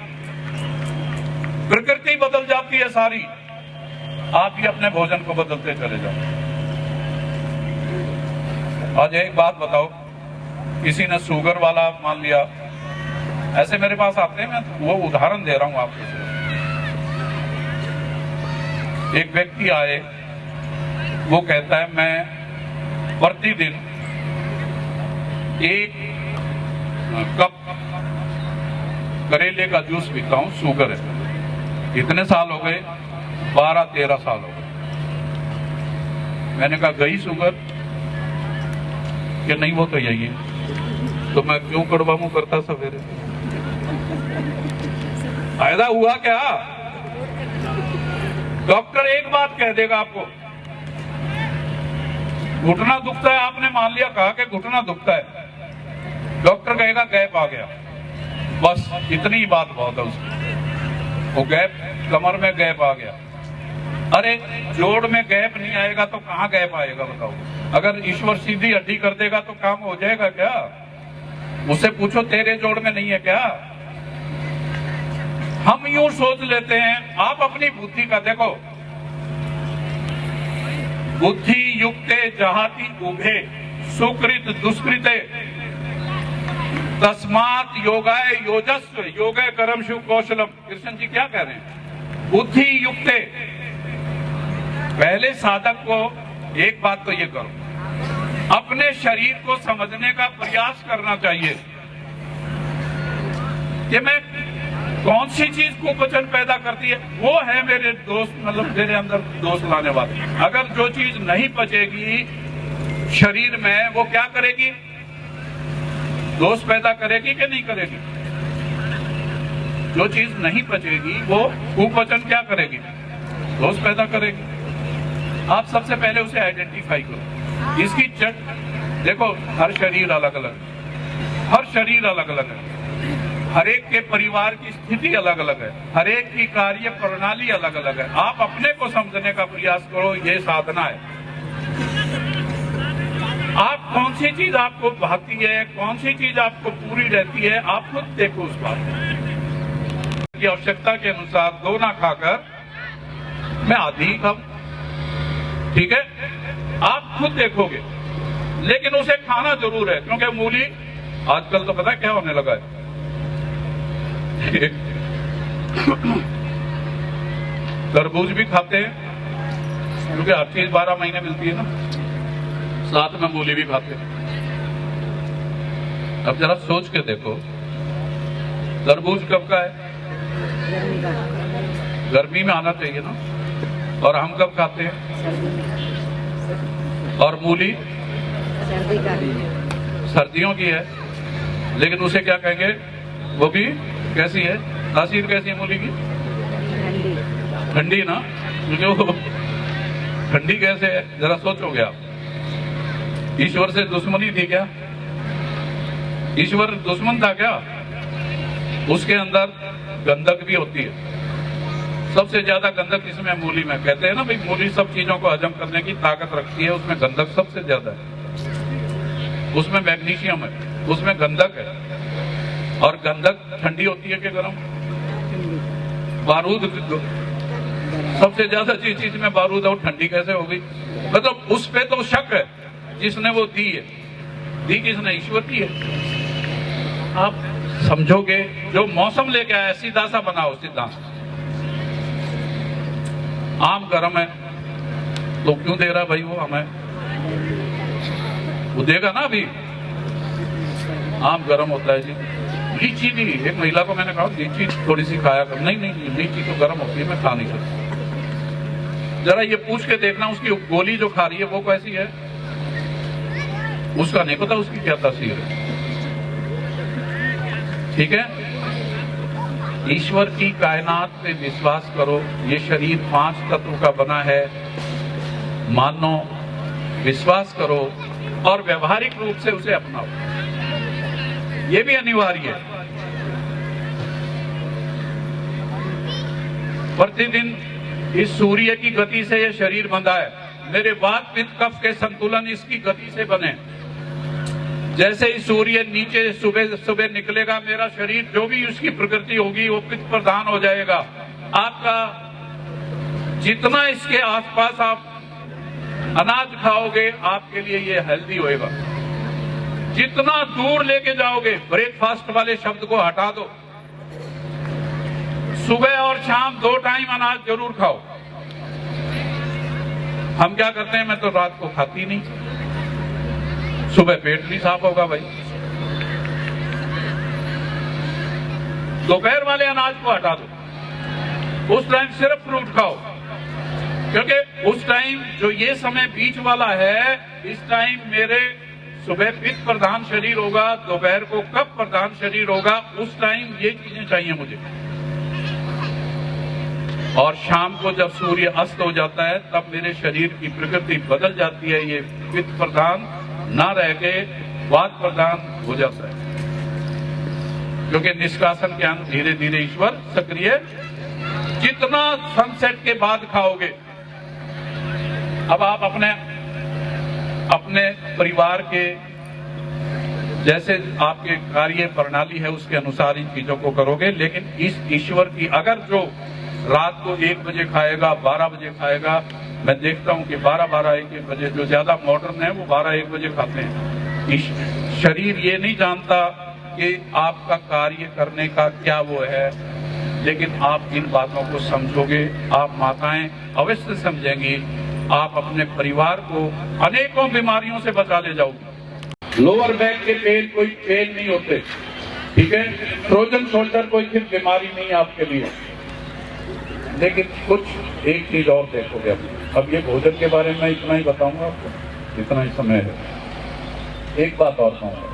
प्रकृति बदल जाती है सारी। आप भी अपने भोजन को बदलते चले जाओ। आज एक बात बताओ, किसी ने शुगर वाला मान लिया, ऐसे मेरे पास आते हैं, मैं वो उदाहरण दे रहा हूं आपको। एक व्यक्ति आए, वो कहता है मैं प्रतिदिन 1 कप करेले का जूस पीता हूं, शुगर है। कितने साल हो गए? 12-13 साल हो गए। मैंने कहा गई शुगर? कि नहीं, वो तो यही है। तो मैं क्यों कड़वा मुंह करता सवेरे? फायदा हुआ क्या? डॉक्टर एक बात कह देगा आपको, घुटना दुखता है, आपने मान लिया, कहा कि घुटना दुखता है, डॉक्टर कहेगा गैप आ गया, बस इतनी ही बात बहुत है उसकी। वो गैप, कमर में गैप आ गया। अरे जोड़ में गैप नहीं आएगा तो कहाँ गैप आएगा बताओ? अगर ईश्वर सीधी हड्डी कर देगा तो काम हो जाएगा क्या? उससे पूछो तेरे जोड़ में नहीं है क्या? हम यूं सोच लेते हैं। आप अपनी बुद्धि का देखो, बुद्धि युक्ते जहाति उभे सुकृत दुष्कृते तस्मात योगाय योजस्व योगे कर्म शिव कौशलम। कृष्ण जी क्या कह रहे हैं? बुद्धि युक्ते, पहले साधक को एक बात तो ये करो, अपने शरीर को समझने का प्रयास करना चाहिए कि मैं कौन सी चीज को कुचल पैदा करती है। वो है मेरे दोस्त, मतलब मेरे अंदर दोष लाने वाले। अगर जो चीज नहीं पचेगी शरीर में, वो क्या करेगी? दोष पैदा करेगी कि नहीं करेगी? जो चीज नहीं पचेगी वो कुपचन क्या करेगी? दोष पैदा करेगी। आप सबसे पहले उसे आइडेंटिफाई करो। इसकी चट देखो, हर शरीर अलग अलग, हर शरीर अलग अलग है, हर एक के परिवार की स्थिति अलग अलग है, हर एक की कार्य प्रणाली अलग अलग है। आप अपने को समझने का प्रयास करो, ये साधना है। आप कौन सी चीज आपको भाती है, कौन सी चीज आपको पूरी रहती है, आप खुद देखो उस बात की। आवश्यकता के अनुसार 2 ना खाकर मैं आधी ही खाऊं, ठीक है? आप खुद देखोगे, लेकिन उसे खाना जरूर है। क्योंकि मूली आजकल तो पता है क्या होने लगा है, तरबूज भी खाते हैं क्योंकि हर चीज 12 महीने मिलती है ना, साथ में मूली भी खाते हैं। अब जरा सोच के देखो, तरबूज कब का है? गर्मी में आना चाहिए ना, और हम कब खाते हैं? और मूली सर्दियों की है, लेकिन उसे क्या कहेंगे? वो भी कैसी है? तासीर कैसी है मूली की? ठंडी ना, क्योंकि वो ठंडी कैसे है? जरा सोचोगे आप। ईश्वर से दुश्मनी थी क्या? ईश्वर दुश्मन था क्या? उसके अंदर गंधक भी होती है। सबसे ज्यादा गंधक इसमें मूली में, कहते हैं ना भाई मूली सब चीजों को हजम करने की ताकत रखती है, उसमें गंधक सबसे ज्यादा है, उसमें मैग्नीशियम है, उसमें गंधक है। और गंधक ठंडी होती है कि गर्म? बारूद, सबसे ज्यादा जिस चीज में बारूद है वो ठंडी कैसे होगी? मतलब उस पे तो शक है जिसने वो दी है। दी किसने? ईश्वर की है। आप समझोगे जो मौसम लेके आया सीधा सा बनाओ सिद्धांत। आम गर्म है तो क्यों दे रहा भाई वो हमें? वो देगा ना। अभी आम गर्म होता है जी। लीची भी, एक महिला को मैंने कहा लीची थोड़ी सी खाया कर। नहीं, लीची तो गर्म होती है, मैं खा नहीं सकती। जरा ये पूछ के देखना उसकी गोली जो खा रही है वो कैसी है, उसका नहीं पता उसकी क्या तासीर है। ठीक है, ईश्वर की कायनात पे विश्वास करो। ये शरीर 5 तत्व का बना है, मानो, विश्वास करो और व्यवहारिक रूप से उसे अपनाओ। ये भी अनिवार्य है। प्रतिदिन इस सूर्य की गति से ये शरीर बंधा है। मेरे वात पित्त कफ के संतुलन इसकी गति से बने। जैसे ही सूर्य नीचे सुबह सुबह निकलेगा, मेरा शरीर जो भी उसकी प्रकृति होगी वो पित्त प्रधान हो जाएगा। आपका जितना इसके आसपास आप अनाज खाओगे आपके लिए ये हेल्दी होएगा। जितना दूर लेके जाओगे, ब्रेकफास्ट वाले शब्द को हटा दो। सुबह और शाम 2 टाइम अनाज जरूर खाओ। हम क्या करते हैं, मैं तो रात को खाती नहीं, सुबह पेट नहीं साफ होगा भाई। दोपहर वाले अनाज को हटा दो, उस टाइम सिर्फ फ्रूट खाओ, क्योंकि उस टाइम जो ये समय बीच वाला है, इस टाइम मेरे सुबह पित्त प्रधान शरीर होगा, दोपहर को कफ प्रधान शरीर होगा। उस टाइम ये चीजें चाहिए मुझे। और शाम को जब सूर्य अस्त हो जाता है तब मेरे शरीर की प्रकृति बदल जाती है, ये पित्त प्रधान ना रह के वात प्रधान हो जाता है, क्योंकि निष्कासन के अंग धीरे धीरे ईश्वर सक्रिय। जितना सनसेट के बाद खाओगे, अब आप अपने परिवार के जैसे आपके कार्य प्रणाली है उसके अनुसार इन चीजों को करोगे। लेकिन इस ईश्वर की, अगर जो रात को 1 बजे खाएगा, 12 बजे खाएगा, मैं देखता हूं कि 12, 1 बजे, जो ज्यादा मॉडर्न है वो 12, 1 बजे खाते हैं। शरीर ये नहीं जानता कि आपका कार्य करने का क्या वो है, लेकिन आप इन बातों को समझोगे, आप माताएं अवश्य समझेंगी, आप अपने परिवार को अनेकों बीमारियों से बचा ले जाओगे। लोअर बैक के पेन कोई पेन नहीं होते, ठीक है। फ्रोजन शोल्डर कोई फिर बीमारी नहीं है आपके लिए। लेकिन कुछ एक चीज और देखोगे। अब ये भोजन के बारे में इतना ही बताऊंगा आपको, इतना ही समय है। एक बात और कहूंगा,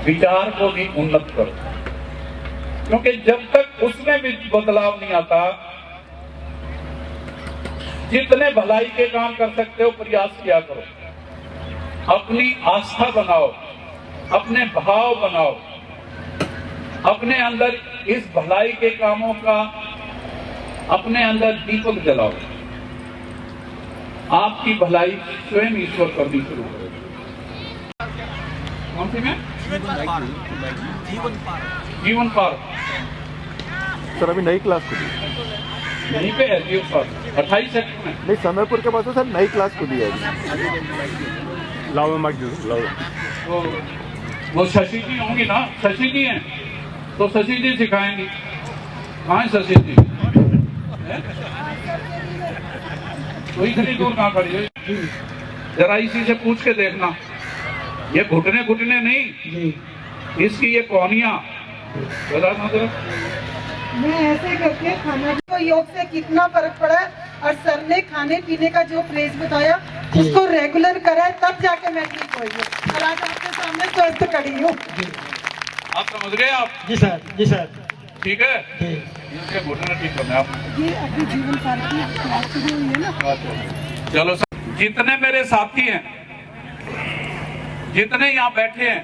विचार को भी उन्नत करो, क्योंकि जब तक उसमें भी बदलाव नहीं आता, जितने भलाई के काम कर सकते हो प्रयास किया करो। अपनी आस्था बनाओ, अपने भाव बनाओ, अपने अंदर इस भलाई के कामों का अपने अंदर दीपक जलाओ। आपकी भलाई स्वयं ईश्वर करनी शुरू करेगा। कौन सी में? जीवन पार्क सर अभी नई क्लास खुली, यहीं पे है जीवन पार्क 28 सेक्टर में। नहीं समयपुर के पास है सर, नई क्लास खुली है अभी। लाओ मैं लाओ। तो वो शशि जी होंगी ना, शशि जी हैं तो शशि जी सिखाएंगी। कहाँ है शशि जी? तो इतनी दूर कहाँ खड़ी है? जरा इसी से पूछ के देखना, ये घुटने घुटने नहीं, इसकी ये कोहनियां बता दो। मैं ऐसे करके खाना तो योग से कितना फर्क पड़ा है, और सर ने खाने पीने का जो फ्रेज बताया उसको रेगुलर करा है, तब जाके मैं ठीक हुई हूँ, और आज आपके सामने स्वस्थ खड़ी हूँ। आप समझ गए? आप जी सर, जी सर, ठीक है। इनके घुटने ठीक करना है आप। ये अभी जीवन पार्क की क्लास शुरू हुई है ना। चलो सर, जितने मेरे साथी हैं, जितने यहाँ बैठे हैं,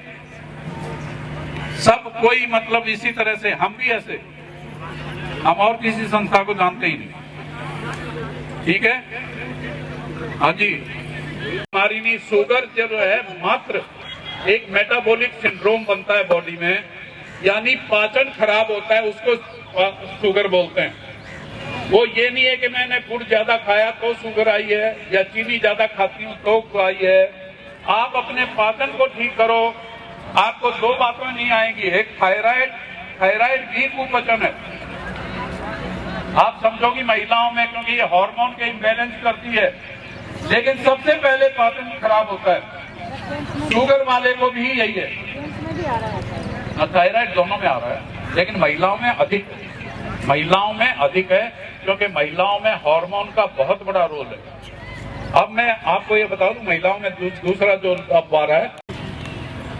सब कोई मतलब इसी तरह से, हम भी ऐसे, हम और किसी संस्था को जानते ही नहीं। ठीक है, हाँ जी। हमारी नहीं, शुगर जो है मात्र एक मेटाबॉलिक सिंड्रोम बनता है बॉडी में, यानी पाचन खराब होता है, उसको शुगर बोलते हैं। वो ये नहीं है कि मैंने गुड़ ज्यादा खाया तो शुगर आई है, या चीनी ज्यादा खाती हूँ तो आई है। आप अपने पाचन को ठीक करो, आपको दो बातें नहीं आएंगी। एक थायराइड भी कुपोषण है। आप समझोगी महिलाओं में, क्योंकि ये हार्मोन के इम्बैलेंस करती है, लेकिन सबसे पहले पाचन खराब होता है। शुगर वाले को भी यही है, थायराइड दोनों में आ रहा है, लेकिन महिलाओं में अधिक है। महिलाओं में अधिक है क्योंकि महिलाओं में हार्मोन का बहुत बड़ा रोल है। अब मैं आपको ये बता दूं, महिलाओं में दूसरा जो अब आ रहा है,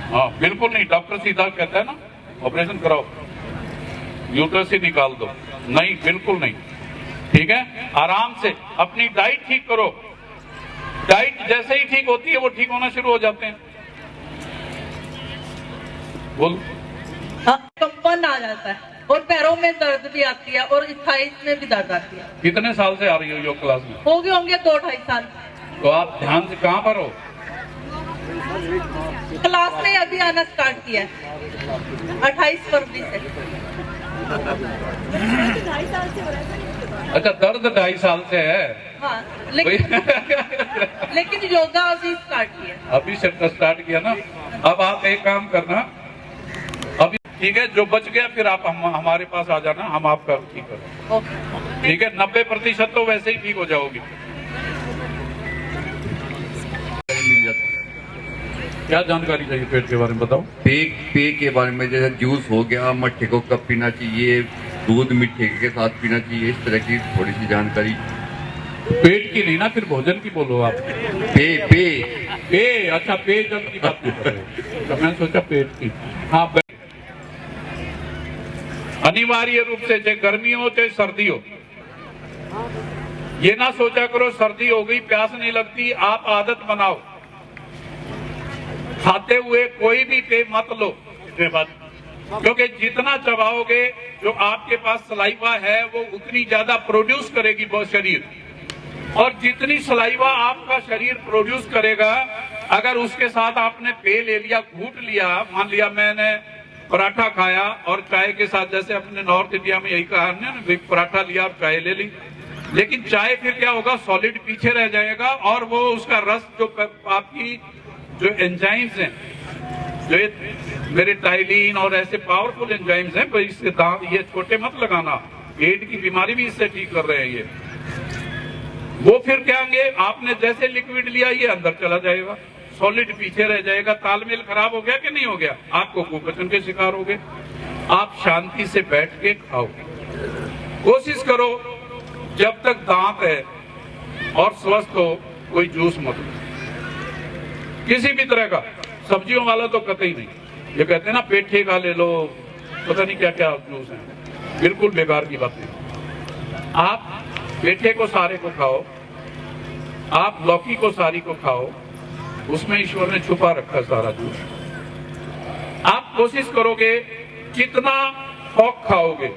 हाँ बिल्कुल नहीं, डॉक्टर सीधा कहता है ना ऑपरेशन कराओ, यूट्रस ही निकाल दो, नहीं बिल्कुल नहीं। ठीक है, आराम से अपनी डाइट ठीक करो। डाइट जैसे ही ठीक होती है वो ठीक होना शुरू हो जाते हैं। बोल, कंपन आ जाता है और पैरों में दर्द भी आती है और थाइस में भी दर्द आती है। कितने साल से आ रही हो योग क्लास में? हो गए होंगे 2-2.5 साल। तो आप ध्यान से कहाँ पर हो? क्लास में अभी आना स्टार्ट किया है 28 फरवरी से। अच्छा, दर्द 2.5 साल से है? हाँ, लेकिन योगा अभी स्टार्ट किया। अभी से स्टार्ट किया ना। अब आप एक काम करना, अभी ठीक है, जो बच गया फिर आप हमारे पास आ जाना, हम आपका ठीक करें। ठीक है, 90% तो वैसे ही ठीक हो जाओगी। क्या जानकारी चाहिए पेट के बारे में बताओ? पे के बारे में, जैसे जूस हो गया, मट्ठे को कब पीना चाहिए, दूध मिट्ठे के साथ पीना चाहिए, इस तरह की थोड़ी सी जानकारी। पेट की नहीं ना, फिर भोजन की बोलो आप। पे अच्छा, पेयजल की बात नहीं कर रहे, तो मैंने सोचा पेट की। हाँ, अनिवार्य रूप से चाहे गर्मी हो चाहे सर्दी हो, ये ना सोचा करो सर्दी हो गई प्यास नहीं लगती। आप आदत बनाओ, खाते हुए कोई भी पेय मत लो इसके बाद, क्योंकि जितना चबाओगे जो आपके पास सलाइवा है वो उतनी ज्यादा प्रोड्यूस करेगी वो शरीर, और जितनी सलाइवा आपका शरीर प्रोड्यूस करेगा, अगर उसके साथ आपने पेय ले लिया, घूट लिया, मान लिया मैंने पराठा खाया और चाय के साथ, जैसे अपने नॉर्थ इंडिया में यही कहा ना, पराठा लिया और चाय ले ली, लेकिन चाय फिर क्या होगा, सॉलिड पीछे रह जाएगा और वो उसका रस जो आपकी जो एंजाइम्स हैं, जो मेरे टाइलिन और ऐसे पावरफुल एंजाइम्स हैं, इससे दांत ये छोटे मत लगाना, पेट की बीमारी भी इससे ठीक कर रहे हैं ये। वो फिर क्या होंगे, आपने जैसे लिक्विड लिया ये अंदर चला जाएगा, सॉलिड पीछे रह जाएगा, तालमेल खराब हो गया कि नहीं हो गया, आपको कुपोषण के शिकार हो गए। आप शांति से बैठ के खाओ, कोशिश करो जब तक दांत है और स्वस्थ हो कोई जूस मत लो, किसी भी तरह का। सब्जियों वाला तो कतई नहीं, ये कहते हैं ना पेठे का ले लो, पता नहीं क्या क्या जूस है, बिल्कुल बेकार की बात है। आप पेठे को सारे को खाओ, आप लौकी को सारी को खाओ, उसमें ईश्वर ने छुपा रखा सारा जूस। आप कोशिश करोगे जितना फॉक खाओगे,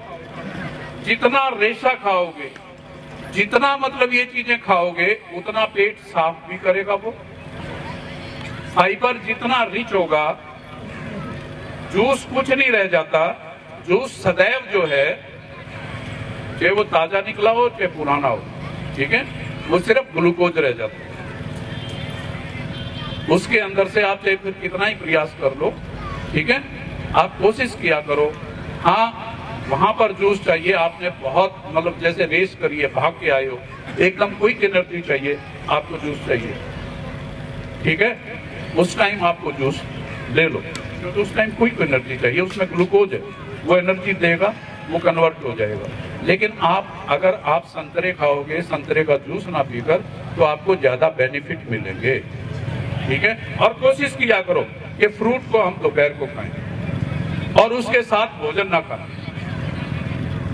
जितना रेशा खाओगे, जितना मतलब ये चीजें खाओगे, उतना पेट साफ भी करेगा वो। फाइबर जितना रिच होगा, जूस कुछ नहीं रह जाता। जूस सदैव जो है, चाहे वो ताजा निकला हो चाहे पुराना हो, ठीक है, वो सिर्फ ग्लूकोज रह जाता है। उसके अंदर से आप चाहे फिर कितना ही प्रयास कर लो, ठीक है, आप कोशिश किया करो। हाँ, वहां पर जूस चाहिए, आपने बहुत मतलब जैसे रेस करी है, भाग के आए हो, एकदम क्विक एनर्जी चाहिए, आपको जूस चाहिए, ठीक है, उस टाइम आपको जूस ले लो, क्योंकि उस टाइम क्विक एनर्जी चाहिए, उसमें ग्लूकोज है, वो एनर्जी देगा, वो कन्वर्ट हो जाएगा। लेकिन अगर आप संतरे खाओगे, संतरे का जूस ना पीकर, तो आपको ज्यादा बेनिफिट मिलेंगे, ठीक है। और कोशिश किया करो कि फ्रूट को हम दोपहर को खाएं और उसके साथ भोजन ना खाएं,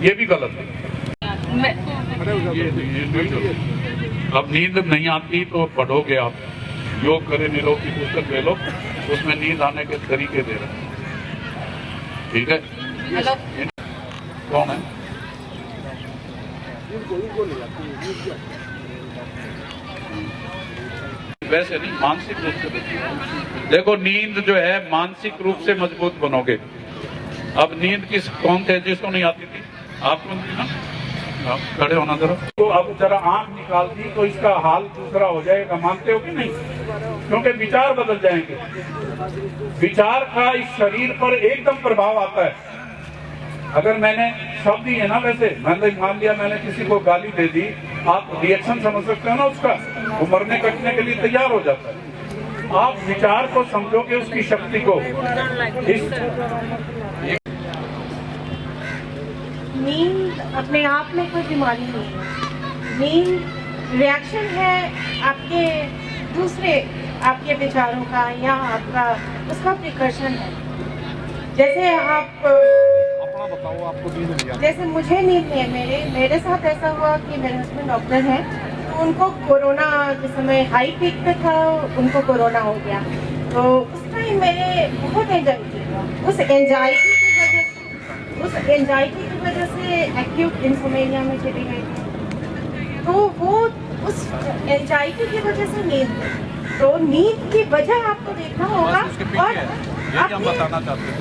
ये भी गलत है। अब नींद नहीं आती तो पढ़ोगे आप, योग करे निरोग की पुस्तक ले लो, उसमें नींद आने के तरीके दे रहे हैं। ठीक है। हेलो, कौन है? वैसे नहीं, मानसिक रूप से देखो, नींद जो है मानसिक रूप से मजबूत बनोगे। अब नींद कौन थे जिसको नहीं आती थी? आपको थी ना? आप खड़े होना जरा। तो अब जरा आंख निकाल दी तो इसका हाल दूसरा हो जाएगा, मानते हो कि नहीं? क्योंकि विचार बदल जाएंगे। विचार का इस शरीर पर एकदम प्रभाव आता है। अगर मैंने शब्द ही है ना, वैसे मैंने मान लिया मैंने किसी को गाली दे दी, आप रिएक्शन समझ सकते हो ना उसका, वो मरने कटने के लिए तैयार हो जाता है। आप विचार को समझोगे, उसकी शक्ति को। नींद अपने आप में कोई बीमारी नहीं है। नींद रिएक्शन है आपके दूसरे आपके विचारों का या आपका उसका प्रिकर्शन है। जैसे आप बताओ, आपको नींद नहीं आती? जैसे मुझे नींद नहीं है। मेरे साथ ऐसा हुआ कि मेरे हस्बैंड डॉक्टर हैं, तो उनको कोरोना के समय हाई पीक पे था, उनको कोरोना हो गया। तो उस टाइम मेरे बहुत एंजाइटी हुआ। उस एंजाइटी की वजह से एक्यूट इंसोमेनिया में चली गई थी। तो वो उस एंजाइटी की वजह से नींद, तो नींद की वजह आपको देखना होगा और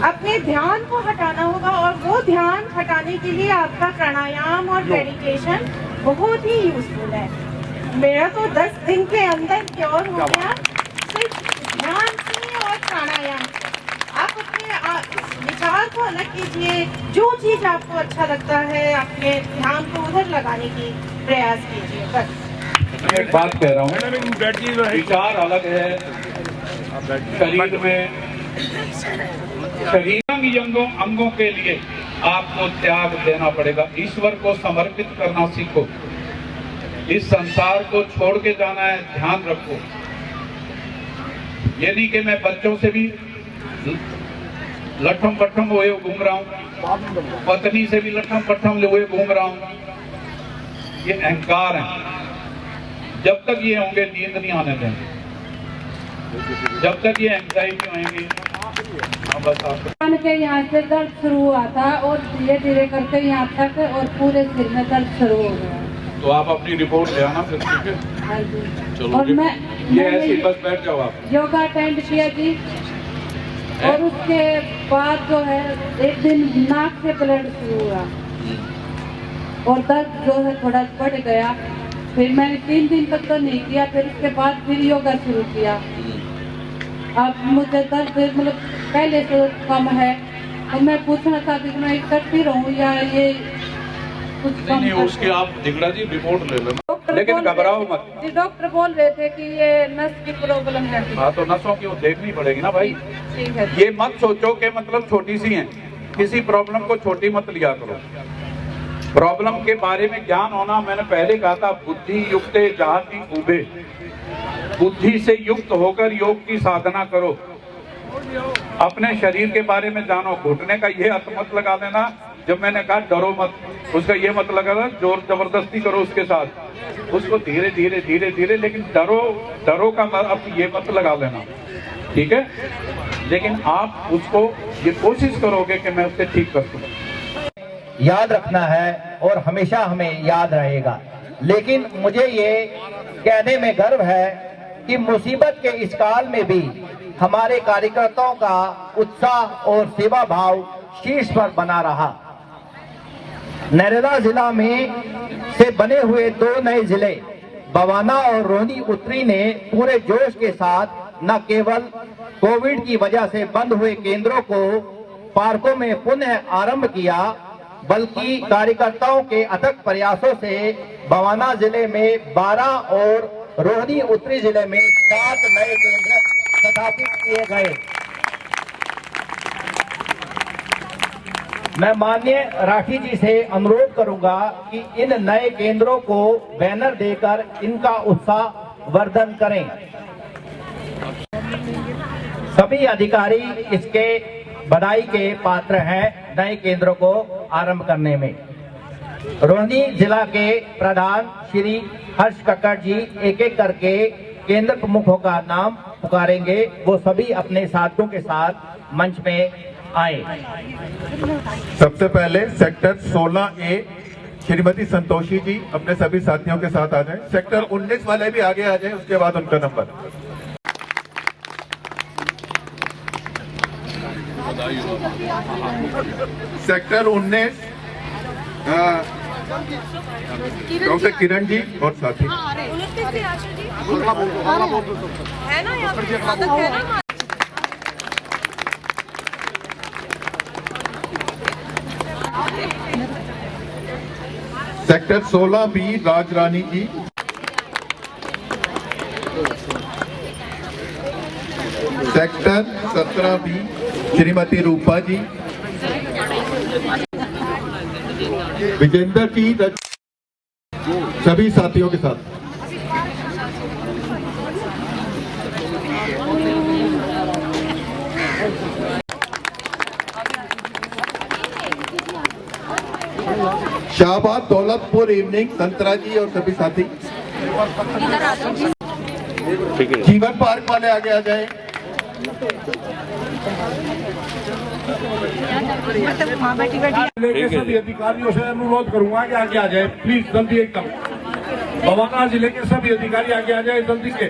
अपने ध्यान को हटाना होगा। और वो ध्यान हटाने के लिए आपका प्राणायाम और मेडिटेशन बहुत ही यूजफुल है। मेरा तो 10 दिन के अंदर क्योर हो गया सिर्फ ध्यान से और प्राणायाम से। आप अपने विचार को अलग कीजिए, जो चीज आपको अच्छा लगता है अपने ध्यान को उधर लगाने की प्रयास कीजिए। बस एक बात कह रहा हूँ, विचार अलग है। शरीर में अंगों के लिए आपको त्याग देना पड़ेगा। ईश्वर को समर्पित करना सीखो। इस संसार को छोड़ के जाना है, ध्यान रखो। ये नहीं कि मैं बच्चों से भी लठम पठम हुए घूम रहा हूँ, पत्नी से भी लठम पठम हुए घूम रहा हूँ। ये अहंकार है। जब तक ये होंगे नींद नहीं आने देंगे, जब तक ये एंजाइटी होंगी। के यहाँ से दर्द शुरू हुआ था और धीरे धीरे करके यहाँ तक और पूरे सिर में दर्द शुरू हो गया। तो आप अपनी रिपोर्ट ले आना फिर, ठीक है? हाँ जी। चलो और मैं ऐसे बस बैठ जाओ आप। योगा अटेंड किया जी, और उसके बाद जो है एक दिन नाक से ब्लड शुरू हुआ और दर्द जो है थोड़ा बढ़ गया। फिर मैंने 3 दिन तक तो नहीं किया, फिर उसके बाद फिर योगा शुरू किया। अब मुझे दर्द मतलब पहले से कम है, और मैं पूछना चाहती हूँ मैं करती रहूँ या ये कुछ कम? नहीं, उसकी आप दिगड़ा जी रिपोर्ट ले लेना, लेकिन घबराओ मत। जी डॉक्टर बोल रहे थे कि ये नस की प्रॉब्लम है। हाँ, तो नसों की वो देखनी पड़ेगी ना भाई। ठीक है। ये मत सोचो कि मतलब छोटी सी है, किसी प्रॉब्लम को छोटी मत लिया करो। प्रॉब्लम के बारे में ज्ञान होना, मैंने पहले कहा था, बुद्धि युक्ते जहाती उबे। बुद्धि से युक्त होकर योग की साधना करो। अपने शरीर के बारे में जानो। घुटने का ये अर्थ मत लगा लेना जब मैंने कहा डरो मत, उसका ये मत लगा लेना जोर जबरदस्ती करो उसके साथ। उसको धीरे धीरे धीरे धीरे, लेकिन डरो का अर्थ ये मत लगा लेना, ठीक है? लेकिन आप उसको ये कोशिश करोगे कि मैं उससे ठीक कर सकूं। याद रखना है और हमेशा हमें याद रहेगा। लेकिन मुझे ये कहने में गर्व है कि मुसीबत के इस काल में भी हमारे कार्यकर्ताओं का उत्साह और सेवा भाव शीर्ष पर बना रहा। नर्मदा जिला में से बने हुए 2 नए जिले बवाना और रोहनी उत्तरी ने पूरे जोश के साथ न केवल कोविड की वजह से बंद हुए केंद्रों को पार्कों में पुनः आरंभ किया, बल्कि कार्यकर्ताओं के अथक प्रयासों से बवाना जिले में 12 और रोहनी उत्तरी जिले में 7 नए केंद्र स्थापित किए गए। मैं माननीय राठी जी से अनुरोध करूंगा कि इन नए केंद्रों को बैनर देकर इनका उत्साह वर्धन करें। सभी अधिकारी इसके बधाई के पात्र हैं नए केंद्रों को आरंभ करने में। रोहनी जिला के प्रधान श्री हर्ष कक्कड़ जी एक एक करके केंद्र प्रमुखों का नाम पुकारेंगे। वो सभी अपने साथियों के साथ मंच में आए। सबसे पहले सेक्टर 16A श्रीमती संतोषी जी अपने सभी साथियों के साथ आ जाएं। सेक्टर 19 वाले भी आगे आ जाएं, उसके बाद उनका number. Sector 19 doctor Kiran ji और साथी है ना यहाँ पे? सेक्टर 16B राजरानी जी, सेक्टर 17B श्रीमती रूपा जी, विजेंद्र जी सभी साथियों के साथ। शाहबाद दौलतपुर इवनिंग संतरा जी और सभी साथी। जीवन पार्क वाले आगे आ जाए। जिले के सभी अधिकारियों से अनुरोध करूंगा कि आगे आ जाए प्लीज, जल्दी एकदम। बवाना जिले के सभी अधिकारी आगे आ जाए जल्दी से।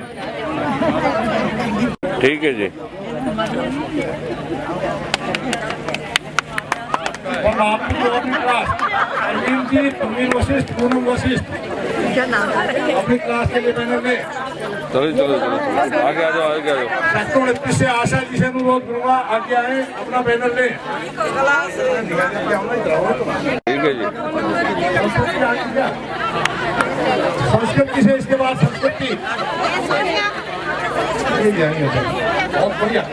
ठीक है जी। और आपकी जो अपनी क्लास अरविंद जी, प्रवीण वशिष्ठ, पूनम वशिष्ठ अपनी क्लास के लिए बैनर में। चलो चलो चलो आगे आ जाओ, आगे आ जाओ। सेक्टर 29 से आशा जी से अनुरोध करूंगा आगे आए, अपना बैनर ले। ठीक है जी। संस्कृति से इसके बाद संस्कृति बहुत बढ़िया।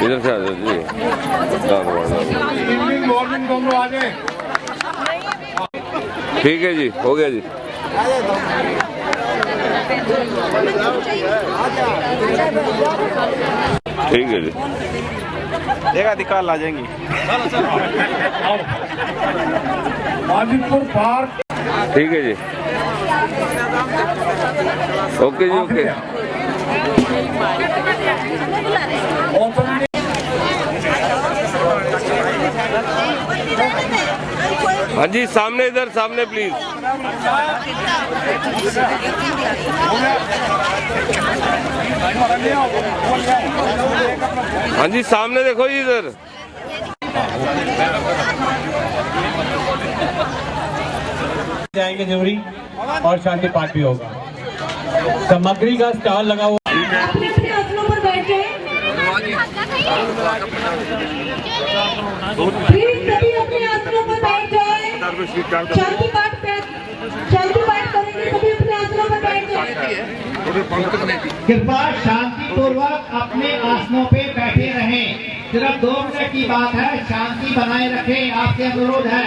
इधर से आ जाओ जी। इवनिंग मॉर्निंग दोनों आ जाए। ठीक है जी, हो गया जी। ठीक है जी। एक अधिकार ला जाएंगी। माजिदपुर पार्क। ठीक है जी। ओके जी, ओके। हाँ जी, सामने, इधर सामने प्लीज। हाँ जी, सामने देखो जी इधर। जाएंगे जरूरी और शांति पाठ भी होगा। सामग्री का स्टॉल लगा हुआ। कृपया शांति पूर्वक अपने आसनों पे बैठे रहें। सिर्फ 2 मिनट की बात है, शांति बनाए रखें, आपसे अनुरोध है।